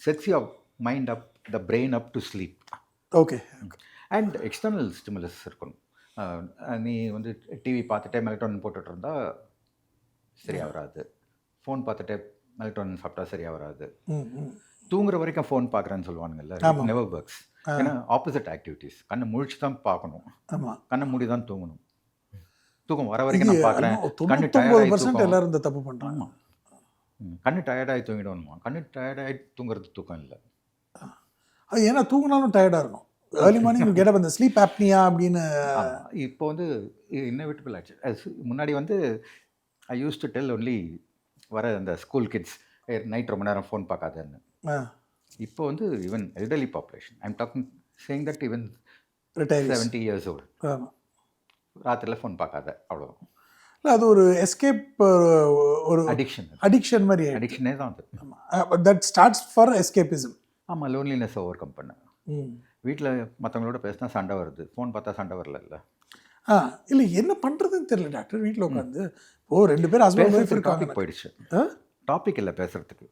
sets your mind up, the brain up to sleep. Okay. And external stimulus இருக்கணும். நீ வந்து டிவி பார்த்துட்டே மெலட்டோனின் போட்டுட்டு இருந்தா சரியாக வராது, ஃபோன் பார்த்துட்டே மெலட்டோனின் சாப்பிட்டா சரியாக வராது, தூங்குற வரைக்கும் ஃபோன் பார்க்குறேன்னு சொல்லுவானுங்கல்ல, இட் நெவர் ஒர்க்ஸ். ஏன்னா ஆப்போசிட் ஆக்டிவிட்டீஸ். கண்ணை முழிச்சு தான் பார்க்கணும், கண்ணை மூடி தான் தூங்கணும். தூக்கம் வர வரைக்கும் நான் பார்க்குறேன், கண்ணு டயர்டாகி எல்லாரும் இந்த தப்பு பண்ணுறாங்க. கண்ணு டயர்டாகி தூங்கிடுவோம்மா, கண்ணு டயர்டாகி தூங்குறது தூக்கம் இல்லை. அது ஏன்னா தூங்கினாலும் டயர்டாக இருக்கும். ஏர்லி மார்னிங் கெட் அப், அந்த ஸ்லீப் ஆப்னியா அப்படின்னு இப்போ வந்து இன்னெவிட்டபிள் ஆச்சு. முன்னாடி வந்து ஐ யூஸ் டு டெல் ஒன்லி வர அந்த ஸ்கூல் கிட்ஸ் நைட் ரொம்ப நேரம் ஃபோன் பார்க்காதன்னு. இப்போ வந்து even elderly population, I am talking saying that even 70 years old ராத்திரியில் ஃபோன் பார்க்காத, அவ்வளோதான். இல்லை, அது ஒரு எஸ்கேப், ஒரு அடிக்ஷன் மாதிரி. அடிக்ஷனே தான் அது. That starts for escapism. ஆமாம், லோன்லினஸ் ஓவர் கம் பண்ண. வீட்டில் மற்றவங்களோட பேசினா சண்டை வருது, ஃபோன் பார்த்தா சண்டை வரல. இல்லை, என்ன பண்ணுறதுன்னு தெரியல டாக்டர். வீட்டில் உட்காந்து ரெண்டு பேரும் ஹஸ்பண்ட் ஒய்ஃப் இருக்காங்க, டாபிக் போயிடுச்சு. டாபிக் இல்லை பேசுகிறதுக்கு,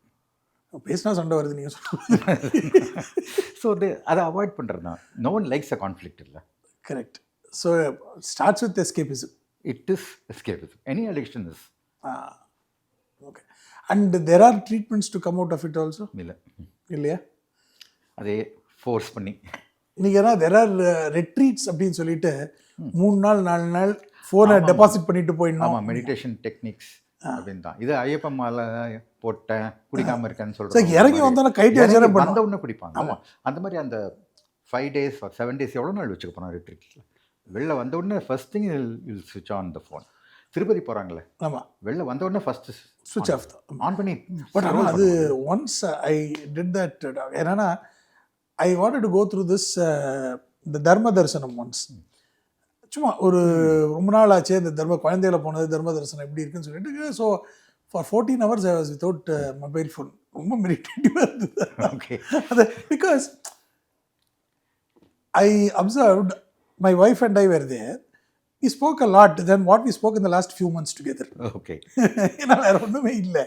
பேசினா சண்டை வருது நீங்கள் சொல்லுங்கள். ஸோ அதை அவாய்ட் பண்ணுறது தான். No one likes a conflict. இல்லை, correct. So starts with escapism. It is escapism. Any addiction is. Okay. And there are treatments to come out of it also. இல்லை, இல்லையா? அதே ஃபோர்ஸ் பண்ணி நீங்கள் ஏன்னா தெர் ஆர் ரெட்ரீட்ஸ் அப்படின்னு சொல்லிட்டு 3 நாள் 4 நாள் ஃபோனை டெபாசிட் பண்ணிட்டு போயிடணும். ஆமாம், மெடிடேஷன் டெக்னிக்ஸ் அப்படின்னு தான். இது ஐயப்ப மாலை போட்டேன் குடிக்காமல் இருக்கேன்னு சொல்கிறேன். இறங்கி வந்தோன்னா கைட்டு வந்த உடனே குடிப்பாங்க. ஆமாம், அந்த மாதிரி அந்த 5 days or 7 days எவ்வளோ நாள் வச்சுக்க போனோம் ரிட்ரீட்டில். வெளில வந்த உடனே ஃபர்ஸ்ட் திங் வில் ஸ்விட்ச் ஆன் த ஃபோன். திருப்பதி போகிறாங்களே, ஆமாம், வெளில வந்த உடனே ஃபஸ்ட்டு ஸ்விட்ச் ஆஃப் ஆன் பண்ணி. பட் ஆனால் அது ஒன்ஸ் ஐ டிட் தட். என்னன்னா I wanted to go through this இந்த தர்ம தரிசனம் ஒன்ஸ். சும்மா ஒரு ரொம்ப நாள் ஆச்சு இந்த குழந்தையில போனது தர்ம தரிசனம் எப்படி இருக்குன்னு சொல்லிட்டு. So for 14 hours I was without mobile phone. ரொம்ப மெடிடேட்டிவாக இருந்தது. ஓகே. அது because I observed my wife and I were there. We spoke a lot than what we spoke in the last few months together. Okay. ஏன்னா வேறு ஒன்றுமே இல்லை,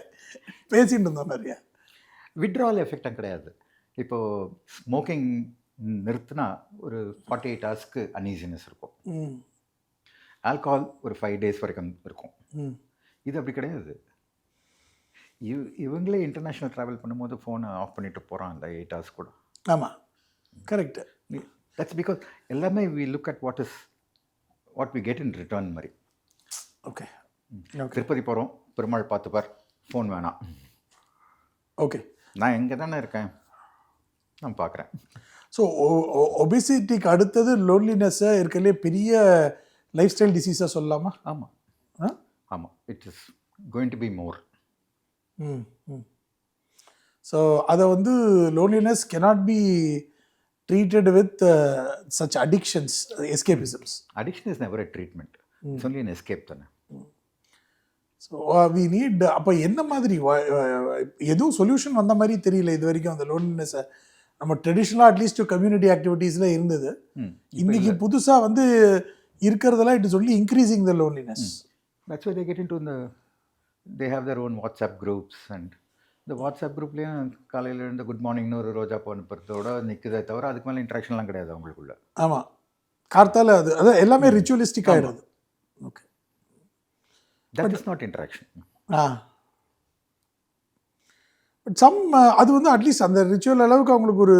பேசிட்டு இருந்தோம் நிறையா. விட்ரால் எஃபெக்டாக கிடையாது. இப்போது ஸ்மோக்கிங் நிறுத்தினா ஒரு 48 hours அன்ஈசினஸ் இருக்கும். ஆல்கஹால் ஒரு 5 days வரைக்கும் இருக்கும். இது அப்படி கிடையாது. இவங்களே இன்டர்நேஷ்னல் ட்ராவல் பண்ணும்போது ஃபோனை ஆஃப் பண்ணிட்டு போகிறான் அந்த 8 hours கூட. ஆமாம், கரெக்டு. தட்ஸ் பிகாஸ் எல்லாமே we look at what we get in return மாதிரி. ஓகே. திருப்பதி போகிறோம், பெருமாள் பார்த்துப்பார், ஃபோன் வேணாம். ஓகே, நான் எங்கே தானே இருக்கேன், நான் பார்க்குறேன். ஸோ ஒபிசிட்டிக்கு அடுத்தது லோன்லினஸ்ஸை இருக்கிறதுலே பெரிய லைஃப் ஸ்டைல் டிசீஸாக சொல்லலாமா? ஆமாம், ஆமாம், it is going to be more. So அதை வந்து loneliness cannot be treated with such addictions, escapisms. Addiction is never a treatment. It's only an escape தானே. ஸோ we need, அப்போ என்ன மாதிரி எதுவும் சொல்யூஷன் வந்த மாதிரி தெரியல இது வரைக்கும். அந்த லோன்லினஸை நம்ம ட்ரெடிஷ்னலாக அட்லீஸ்ட் கம்யூனிட்டி ஆக்டிவிட்டீஸில் இருந்தது. இன்னைக்கு புதுசாக வந்து இருக்கிறதெல்லாம் it is only increasing the loneliness. That's why they get into they have their own WhatsApp groups, and இந்த வாட்ஸ்அப் குரூப்லேயும் காலையில் இருந்து குட் மார்னிங்னு ஒரு ரோஜா பூ அனுப்புறதோட நிற்குதே தவிர அதுக்கு மேலே இன்ட்ராக்ஷன்லாம் கிடையாது அவங்களுக்குள்ள. ஆமாம், கார்த்தால அது எல்லாமே ரிச்சுவலிஸ்டிக் ஆகிடுது. Okay, that is not interaction. But some அது வந்து அட்லீஸ்ட் அந்த ரிச்சுவல் அளவுக்கு அவங்களுக்கு ஒரு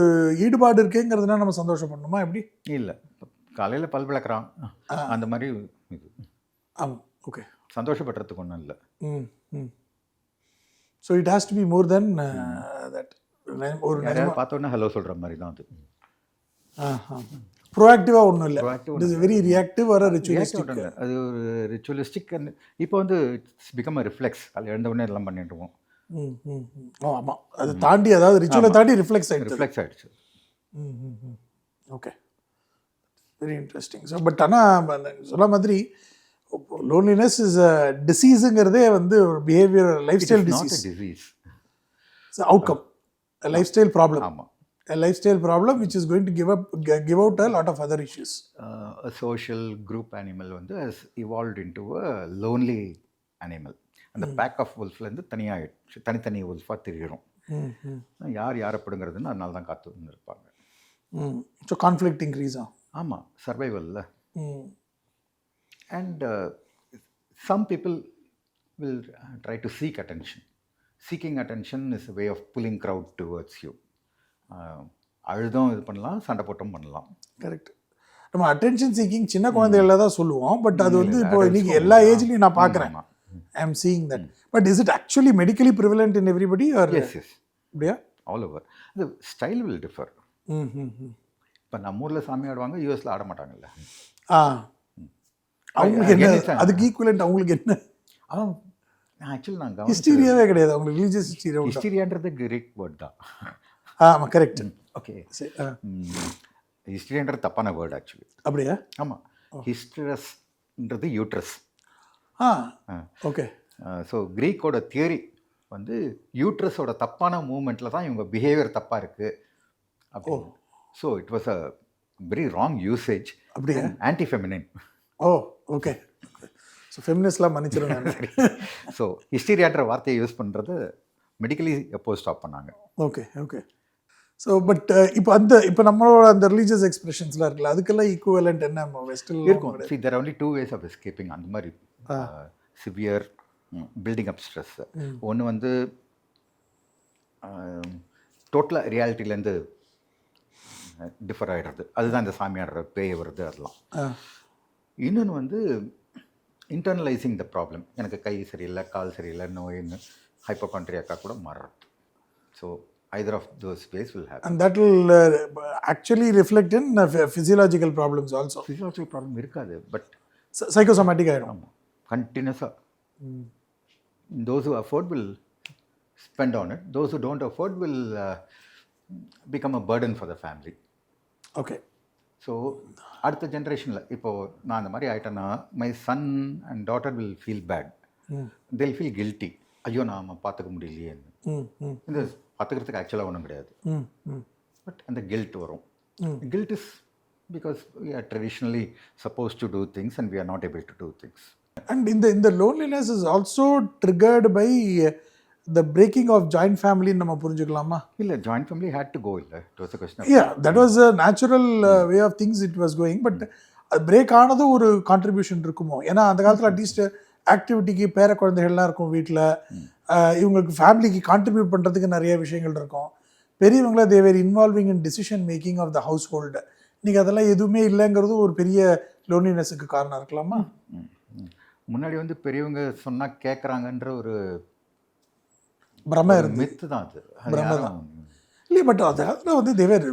ஈடுபாடு இருக்குங்கிறதுனா நம்ம சந்தோஷம் பண்ணணுமா எப்படி? இல்லை, காலையில் பல் விளக்குறான் அந்த மாதிரி இது. ஆமாம், ஓகே, சந்தோஷப்படுறதுக்கு ஒன்றும் இல்லை. So it has to be more then that. ஒரு பார்த்தோன்னே ஹலோ சொல்கிற மாதிரி தான் அது. ப்ரோஆக்டிவாக ஒன்றும் இல்லை, it is very reactive or ritualistic. அது ஒரு ரிச்சுவலிஸ்டிக். இப்போ வந்து இட்ஸ் பிகம் அ ரிஃப்ளெக்ஸ். அது எழுந்த உடனே எல்லாம் பண்ணிட்டுருவோம். ஆமாம், அது தாண்டி அதாவது ரிச்சுவலை தாண்டி ரிஃப்ளெக்ஸ் ஆகிடுச்சு. Okay, very interesting. So but ஆனால் சொல்ல மாதிரி லோன்லினஸ் இஸ் அ டிசீஸுங்கிறதே வந்து ஒரு behaviour life style disease. It's outcome, life style problem. ஆமாம், a lifestyle problem which is going to give out a lot of other issues. A social group animal வந்து has evolved into a lonely animal. அந்த back of wolfலேருந்து தனியாகிடுச்சு, தனித்தனி wolfாக திரிகிறோம். யார் யாரை பிடுங்கிறதுன்னு அதனால தான் காத்து இருப்பாங்க. ஸோ கான்ஃப்ளிக்ட் இன்க்ரீஸ் ஆகும். ஆமாம், சர்வைவலில். And some people will try to seek attention. Seeking attention is a way of pulling crowd towards you. அழுதும் இது பண்ணலாம், சண்டை போட்டும் பண்ணலாம். கரெக்ட். நம்ம அட்டென்ஷன் சீக்கிங் சின்ன குழந்தைகள தான் சொல்லுவோம். பட் அது வந்து இப்போ இன்னைக்கு எல்லா ஏஜ்லையும் நான் பார்க்குறேன். I am seeing that. But is it actually medically prevalent in everybody or? Yes yes, அப்படியா? All over. the style will differ. இப்போ நம்ம ஊரில் சாமி ஆடுவாங்க, யூஎஸில் ஆட மாட்டாங்கல்ல. அவங்களுக்கு என்ன அதுக்கு ஈக்குவலண்ட்? அவங்களுக்கு என்ன? ஆக்சுவலி நாங்கள் ஹிஸ்டீரியாவே கிடையாது அவங்களுக்கு. ரிலீஜியஸ் ஹிஸ்டீரியான்றது கிரீக் வேர்ட் தான். ஆமாம், கரெக்ட். ஓகே, ஹிஸ்டரின்றது தப்பான வேர்டு ஆக்சுவலி. அப்படியா? ஆமாம், ஹிஸ்டரஸ்ன்றது யூட்ரஸ். ஓகே. ஸோ கிரீக்கோட தியரி வந்து யூட்ரஸோட தப்பான மூமெண்ட்டில் தான் இவங்க பிஹேவியர் தப்பாக இருக்குது அப்போ. So it was a very wrong usage. அப்படியா? Anti feminine. Oh, okay. So ஃபெமினிஸ்ட்லாம் மன்னிச்சிருந்தாங்க. ஸோ ஹிஸ்டீரியான்ற வார்த்தையை யூஸ் பண்ணுறது மெடிக்கலி எப்போ ஸ்டாப் பண்ணாங்க. Okay, okay. ஸோ பட் இப்போ நம்மளோட அந்த ரிலீஜியஸ் எக்ஸ்பிரஷன்ஸ்லாம் இருக்குல்ல, அதுக்கெல்லாம் ஈக்குவலண்ட் என்ன வெஸ்டில் இருக்கும்? See, there are only two ways of escaping அந்த மாதிரி சிவியர் பில்டிங் அப் ஸ்ட்ரெஸ். ஒன்று வந்து டோட்டலாக ரியாலிட்டிலேருந்து டிஃபர் ஆகிடுறது, அதுதான் இந்த சாமியாடுற பேய் வருது அதெல்லாம். இன்னொன்று வந்து இன்டர்னலைசிங் த ப்ராப்ளம். எனக்கு கை சரியில்லை, கால் சரியில்லை, நோயின்னு ஹைப்போகாண்ட்ரியாக்கா கூட மாறுறது. So either of those ways will happen. And that will actually reflect in physiological problems also. Physiological problem இருக்காது, பட் psychosomatic ஆகிடும் கண்டினியூஸாக. those who afford will spend on it, those who don't afford will become a burden for the family. Okay. So அடுத்த ஜென்ரேஷனில் இப்போது நான் அந்த மாதிரி ஆகிட்டேன்னா my son and daughter will feel bad. they'll feel guilty. ஐயோ நாம் பார்த்துக்க முடியலையேன்னு. இந்த பார்த்துக்கிறதுக்கு ஆக்சுவலாக ஒன்றும் கிடையாது, பட் அந்த கில்ட் வரும். Guilt is because we are traditionally supposed to do things and we are not able to do things. And in the loneliness is also triggered by the breaking of joint family. நம்ம புரிஞ்சுக்கலாமா? இல்லை, joint family had to go. இல்லை, it was a question of yeah, that was a natural way of things it was going. But break ஆனது ஒரு contribution இருக்குமோ? ஏன்னா அந்த காலத்தில் at least ஆக்டிவிட்டிக்கு பேர குழந்தைகள்லாம் இருக்கும் வீட்டில், இவங்களுக்கு ஃபேமிலிக்கு கான்ட்ரிபியூட் பண்ணுறதுக்கு நிறைய விஷயங்கள் இருக்கும். பெரியவங்கள they were involving in decision making of the household. இன்றைக்கி அதெல்லாம் எதுவுமே இல்லைங்கிறது ஒரு பெரிய லோன்லினஸுக்கு காரணம் இருக்கலாமா? முன்னாடி வந்து பெரியவங்க சொன்னால் கேட்குறாங்கன்ற ஒரு பிரமை இருந்து மித்து தான் அது. பிரமை தான் இல்லை. பட் அதில் வந்து தேவர்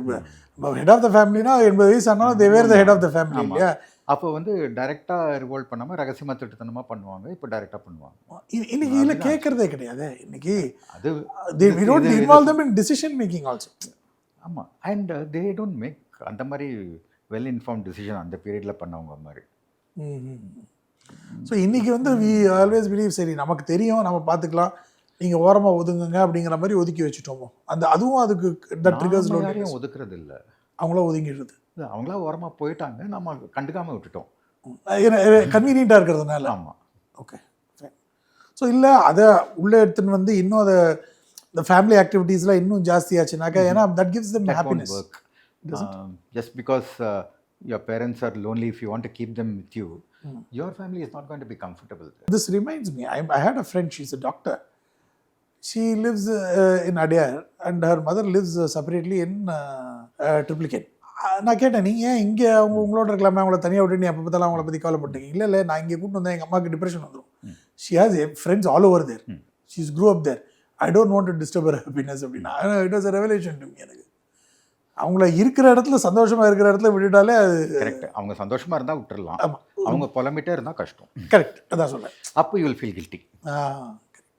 ஹெட் ஆஃப் த ஃபேமிலினா 80 வயசு ஆனாலும் they were the head of the family இல்லையா? அப்போ வந்து டைரெக்டாக ரிவால்வ் பண்ணாமல் ரகசியமாக திட்டத்தனமாக பண்ணுவாங்க. இப்போ டைரெக்டாக பண்ணுவாங்க. இன்னைக்கு இல்லை, கேட்குறதே கிடையாது. இன்னைக்கு அது we don't involve them in decision making also. ஆமாம், அண்ட் they don't make அந்த மாதிரி வெல் இன்ஃபார்ம் டிசிஷன் அந்த பீரியடில் பண்ணவங்க மாதிரி. ஸோ இன்றைக்கி வந்து we always believe சரி நமக்கு தெரியும், நம்ம பார்த்துக்கலாம், நீங்கள் ஓரமாக ஒதுங்குங்க அப்படிங்கிற மாதிரி ஒதுக்கி வச்சுட்டோமோ. அதுவும் அதுக்கு யாரையும் ஒதுக்குறது இல்லை, அவங்களா ஒதுங்கிடுறது. அவங்களா ஓரமாக போயிட்டாங்க, நம்ம கண்டுக்காமல் விட்டுட்டோம் கன்வீனியண்ட்டாக இருக்கிறதுனால. ஆமாம், ஓகே. ஸோ இல்லை அதை உள்ளே எடுத்துன்னு வந்து இன்னும் அதை இந்த ஃபேமிலி ஆக்டிவிட்டீஸ்லாம் இன்னும் ஜாஸ்தியாச்சுனாக்கா, ஏன்னா that gives them happiness. Just because your parents are lonely, if you want to keep them with you, your family is not going to be comfortable there. This reminds me, I had a friend, she's a doctor. She lives in Adyar and her mother lives separately in Triplicate. நான் கேட்டேன், நீங்கள் ஏன் இங்கே உங்களோட இருக்கலாமே, அவங்கள தனியாக விட்டு நீ எப்போ பார்த்தாலும் அவங்கள பற்றி கவலைப்பட்டீங்க? இல்லை, நான் இங்கே கூப்பிட்டு வந்தேன், எங்கள் அம்மாவுக்கு டிப்ரெஷன் வந்துடும். She has friends all over there, she is grew up there, I don't want to disturb her happiness அப்படின்னா. It was a revelation to me. எனக்கு அவங்கள இருக்கிற இடத்துல சந்தோஷமாக இருக்கிற இடத்துல விட்டுட்டாலே அது கரெக்ட். அவங்க சந்தோஷமாக இருந்தால் விட்டுடலாம், அவங்க புலம்பிட்டே இருந்தால் கஷ்டம். கரெக்ட், அதான் சொல்கிறேன். அப்போ you will feel guilty. Correct.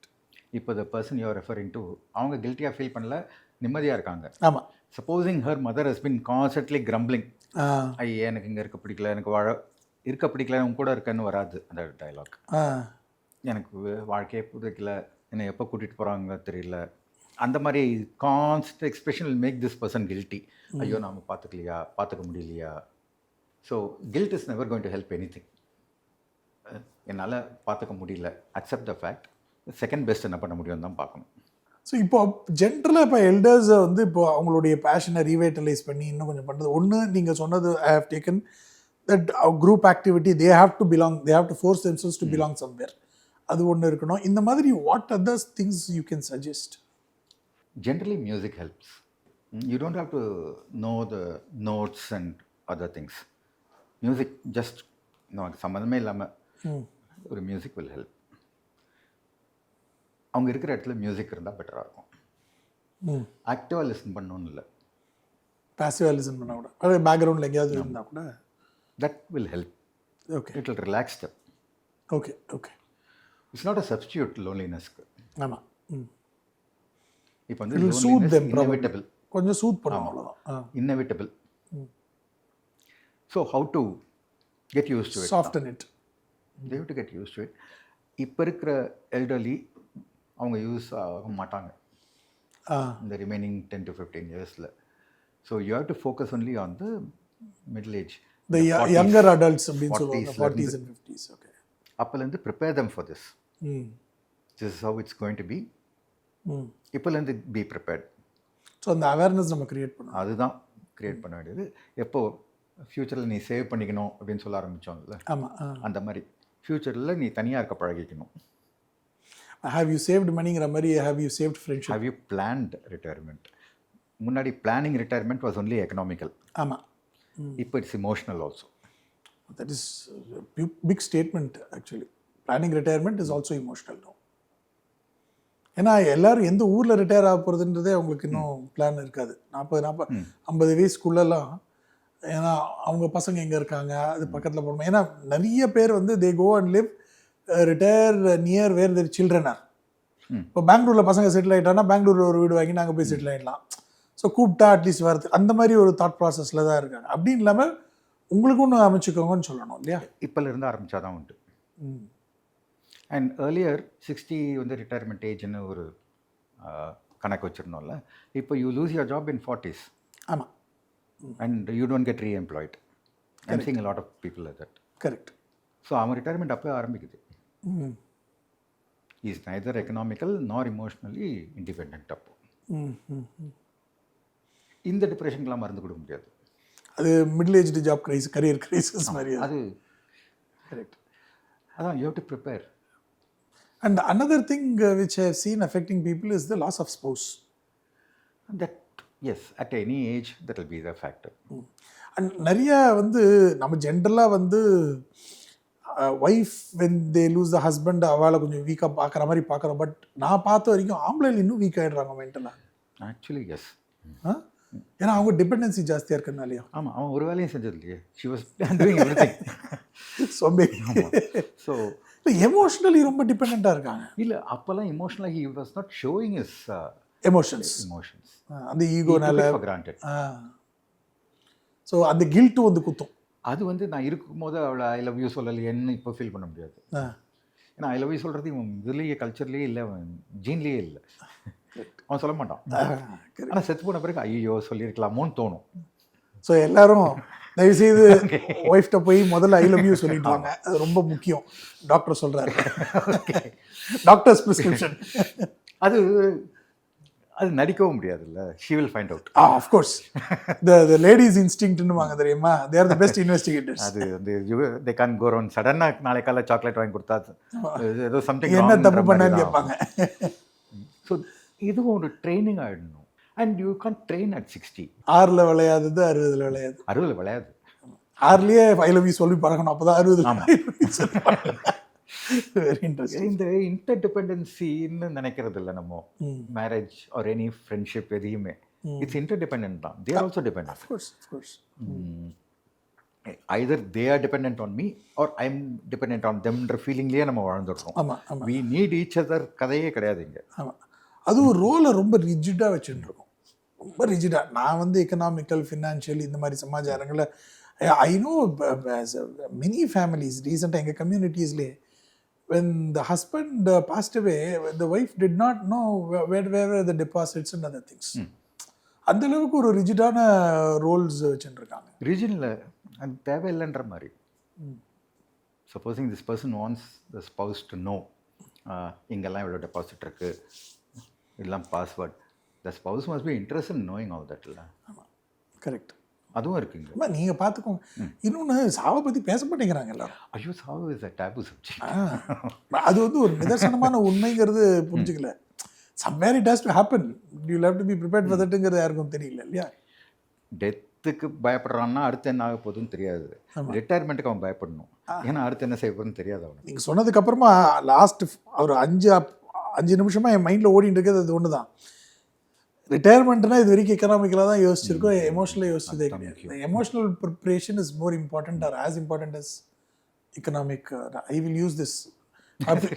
இப்போ the person you are referring to, அவங்க கில்ட்டியாக ஃபீல் பண்ணல, நிம்மதியாக இருக்காங்க. ஆமாம். Supposing her mother has been constantly grumbling, ஐயே எனக்கு இங்கே இருக்க பிடிக்கல, எனக்கு இருக்க பிடிக்கல, உங்க கூட இருக்கன்னு வராது அந்த டைலாக். எனக்கு வாழ்க்கையே பிடிக்கல, என்னை எப்போ கூட்டிகிட்டு போகிறாங்க தெரியல, அந்த மாதிரி constant expression will make this person guilty. ஐயோ நாம் பார்த்துக்கலையா, பார்த்துக்க முடியலையா. So guilt is never going to help anything. என்னால் பார்த்துக்க முடியல, accept the fact, second best என்ன பண்ண முடியும்னு தான் பார்க்கணும். ஸோ இப்போ ஜென்ரலாக இப்போ எல்டர்ஸை வந்து இப்போ அவங்களுடைய பேஷனை ரீவைட்டலைஸ் பண்ணி இன்னும் கொஞ்சம் பண்ணுறது ஒன்று, நீங்கள் சொன்னது I have taken that group activity, they have to belong, they have to force themselves to belong somewhere. அது ஒன்று இருக்கணும். இந்த மாதிரி what other things you can suggest? Generally, music helps. You don't have to know the notes and other things. Music just, சம்மந்தமே இல்லாமல் ஒரு music will help. அவங்க இருக்கிற இடத்துல மியூசிக் இருந்தால் பெட்டராக இருக்கும். ஆக்டிவாக லிசன் பண்ணணும்னு இல்லை, பாசிவாக லிசன் பண்ணால் கூட, அது பேக்ரவுண்டில் எங்கேயாவது இருந்தால் கூட that will help. Okay. It will relax them. Okay. It's not a substitute loneliness. ஆமாம். இப்போ வந்து It will soothe them, inevitable. கொஞ்சம் சூத் பண்ணுவோம், அவ்வளோதான். Inevitable. So how to get used to it? Soften it. They have to get used to it. இப்போ இருக்கிற elderly அவங்க use ஆக மாட்டாங்க இந்த ரிமைனிங் 10 to 15 இயர்ஸில். So you have to focus only on the middle age, the younger adults அப்படின்னு சொல்லுவாங்க, 40s and 50s. Okay. அப்போலேருந்து prepare them for this. This is how it's going to be. இப்போலேருந்து be prepared. So அந்த awareness நம்ம create பண்ணணும். அதுதான் create பண்ண வேண்டியது. எப்போ ஃப்யூச்சரில் நீ சேவ் பண்ணிக்கணும் அப்படின்னு சொல்ல ஆரம்பித்தோம்ல, ஆமாம், அந்த மாதிரி ஃப்யூச்சரில் நீ தனியாக இருக்க பழகிக்கணும். have you saved moneyங்கிற மாதிரி, have you saved friendship? have you planned retirement? முன்னாடி planning retirement was only economical. ஆமாம். இப்போ it's emotional also. That is a big statement actually. Planning retirement is also emotional now. ஏன்னா எல்லாரும் எந்த ஊரில் retire ஆக போகிறதுன்றதே அவங்களுக்கு இன்னும் பிளான் இருக்காது. 40-50 வயசுக்குள்ளெல்லாம், ஏன்னா அவங்க பசங்க எங்கே இருக்காங்க, அது பக்கத்தில் போகணும். ஏன்னா நிறைய பேர் வந்து they go and live retire near where their children are. இப்போ பெங்களூரில் பசங்க செட்டில் ஆகிட்டாங்கன்னா பெங்களூரில் ஒரு வீடு வாங்கி நாங்கள் போய் செட்டில் ஆகிடலாம். ஸோ கூப்பிட்டா அட்லீஸ்ட் வரது, அந்த மாதிரி ஒரு தாட் ப்ராசஸில் தான் இருக்காங்க. அப்படின்னு இல்லாமல் உங்களுக்கு ஒன்று அமைச்சுக்கோங்கன்னு சொல்லணும் இல்லையா? இப்போலேருந்து ஆரம்பித்தா தான் உண்டு. அண்ட் ஏர்லியர் 60 வந்து ரிட்டையர்மெண்ட் ஏஜ்னு ஒரு கணக்கு வச்சுருந்தோம்ல. இப்போ you lose your job in 40s. ஆமாம். And you don't get reemployed. I'm seeing a lot of people like that. Correct. So அவன் ரிட்டையர்மெண்ட் அப்போ ஆரம்பிக்குது. Is neither economical nor emotionally independent. அப்போ இந்த டிப்ரெஷனுக்குலாம் மருந்து கொடுக்க முடியாது. அது middle aged job crisis, career crisis மாதிரி. அது கரெக்ட். அதான் you have to prepare. And another thing which I have seen affecting people is the loss of spouse. That yes, at any age that will be the factor. And நிறையா வந்து நம்ம ஜென்ரலாக வந்து wife when they lose the husband அவளை கொஞ்சம் வீக்காக பார்க்குற மாதிரி பார்க்குறோம். பட் நான் பார்த்த வரைக்கும் ஆம்பளைல இன்னும் வீக் ஆகிடுறாங்க மென்டலாக. Actually yes. ஏன்னா அவங்க டிபெண்டன்சி ஜாஸ்தியாக இருக்கிறனாலையா? ஆமாம், அவன் ஒரு வேலையும் செஞ்சது இல்லையே. She was doing everything. So இல்லை, எமோஷ்னலி ரொம்ப டிபெண்ட்டாக இருக்காங்க. இல்லை, அப்போல்லாம் இமோஷனலாக he was not showing his emotions. அந்த ஈகோனால ஃபார் கிராண்டட். ஸோ அந்த கில்ட்டும் வந்து குத்தும். அது வந்து நான் இருக்கும்போது அவளை ஐ லவ் யூ சொல்லலையேன்னு இப்போ ஃபீல் பண்ண முடியாது. ஏன்னா ஐ லவ் யூ சொல்கிறது இவன் இதுலேயே கல்ச்சர்லேயே இல்லை, ஜீன்லேயே இல்லை. அவன் சொல்ல மாட்டான். ஆனால் செத்து போன பிறகு ஐயோ சொல்லியிருக்கலாமோன்னு தோணும். ஸோ எல்லாரும் தயவுசெய்து ஒய்ஃப்ட்ட போய் முதல்ல ஐ லவ் யூ சொல்லிட்டு வாங்க, அது ரொம்ப முக்கியம். டாக்டர் சொல்கிறாரு, டாக்டர்ஸ் ப்ரிஸ்கிரிப்ஷன். அது அது நடிக்கவும் முடியாதுல்ல. She will find out. Of course the ladies இன்ஸ்டிங்க்ட்னு வாங்க தெரியுமா, they are the best investigators. அது வந்து தே கான் கோ அரவுண்ட் சடனாக நாளை காலையில் சாக்லேட் வாங்கி கொடுத்தா ஏதோ சம்திங் என்ன தப்பு பண்ணான்னு கேட்பாங்க. ஸோ இதுவும் ஒரு ட்ரைனிங் ஆகிடணும். And you can't train at 60. 6ல் விளையாதது 60ல் விளையாது. 60ல் விளையாது. 6லேயே ஐ லவ் யூ சொல்லி பழகணும், அப்போ தான் 60ல். Very interesting. இந்த இன்டர் டிபெண்டன்சின்னு நினைக்கிறது இல்லை நம்ம. மேரேஜ் ஆர் எனி ஃப்ரெண்ட்ஷிப் எதையுமே இட்ஸ் இன்டர் டிபெண்டன்ட் தான். They are also dependent. Of course. either they are dependent on me or I'm dependent on themன்ற ஃபீலிங்லேயே நம்ம வாழ்ந்துடுறோம். ஆமாம். we need each other கதையே கிடையாது இங்கே. ஆமாம். அது ஒரு ரோலை ரொம்ப ரிஜிடாக வச்சுட்டு இருக்கோம், ரொம்ப ரிஜிடாக. நான் வந்து எக்கனாமிக்கல், ஃபினான்ஷியல் இந்த மாதிரி சமாச்சாரங்களில் ஐ நோ மெனி ஃபேமிலிஸ் ரீசெண்டாக எங்கள் கம்யூனிட்டிஸ்லேயே when the husband passed away, the wife did not know where were the deposits and other things. அந்த அளவுக்கு ஒரு ரிஜிடான ரோல்ஸ் வச்சுட்டு இருக்காங்க. ரீஜனில் அது தேவையில்லைன்ற மாதிரி. Supposing this person wants the spouse to know இங்கெல்லாம் எவ்வளோ டெபாசிட் இருக்குது, இதெல்லாம் password. The spouse must be interest in knowing all that. இல்லை? ஆமாம், கரெக்ட். அதுவும் இருக்குங்க. அம்மா நீங்கள் பார்த்துக்கோங்க. இன்னொன்று சாவை பற்றி பேச மாட்டேங்கிறாங்க எல்லாரும். ஐயோ, சாவு இஸ் அ டேபு சப்ஜெக்ட். அது வந்து ஒரு நிதர்சனமான உண்மைங்கிறது புரிஞ்சுக்கல. Somewhere it has to happen, you have to be prepared for தட்ங்கிறது யாருக்கும் தெரியல இல்லையா? டெத்துக்கு பயப்படுறான்னா அடுத்து என்ன ஆக போகுதுன்னு தெரியாது. ரிட்டையர்மெண்ட்டுக்கு அவன் பயப்படணும். ஏன்னா அடுத்து என்ன செய்ய போகுதுன்னு தெரியாது அவனுக்கு. நீங்கள் சொன்னதுக்கப்புறமா லாஸ்ட் ஒரு 5 நிமிஷமாக என் மைண்டில் ஓடிட்டு இருக்கிறது அது ஒன்று தான். ரிட்டையர்மெண்ட்னா இது வரைக்கும் எக்கனாமிக்கலாக தான் யோசிச்சிருக்கோம், எமோஷனலாக யோசிச்சதே கிடையாது. Emotional preparation is more important or as important as economic. I will use this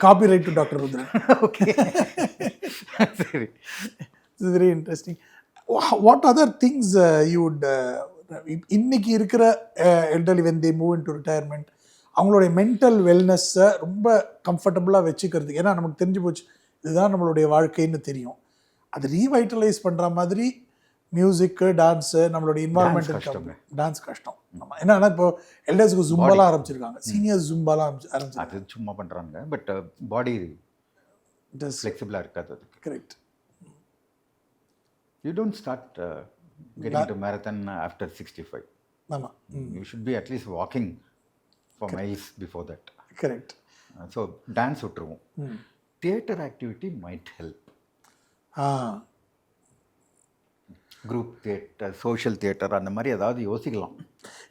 copyright to Dr. Rudhran. Okay. Sorry. This is very interesting. What other things you would இன்னைக்கு இருக்கிற elderly when they move into retirement அவங்களுடைய mental வெல்னஸை ரொம்ப கம்ஃபர்டபுளாக வச்சுக்கிறதுக்கு, ஏன்னா நமக்கு தெரிஞ்சு போச்சு இதுதான் நம்மளுடைய வாழ்க்கைன்னு தெரியும், அது ரீவைட்டலைஸ் பண்ணுற மாதிரி மியூசிக்கு, டான்ஸு, நம்மளுடைய இன்வால்மெண்ட். டான்ஸ் கஷ்டம். என்னன்னா இப்போ எல்டர்ஸுக்கு ஜும்பாலாம் ஆரம்பிச்சிருக்காங்க, சீனியர் ஜும்பாலாம் ஆரம்பிச்சிருக்காங்க. அது சும்மா பண்ணுறாங்க, பட் பாடி ஃப்ளெக்சிபிளாக இருக்காது. Correct. You don't start getting into marathon after 65. ஆமாம். You should be at least walking for miles before that. Correct. So dance விட்டுருவோம். Theatre activity might help. Group theatre, social theatre, அந்த மாதிரி ஏதாவது யோசிக்கலாம்.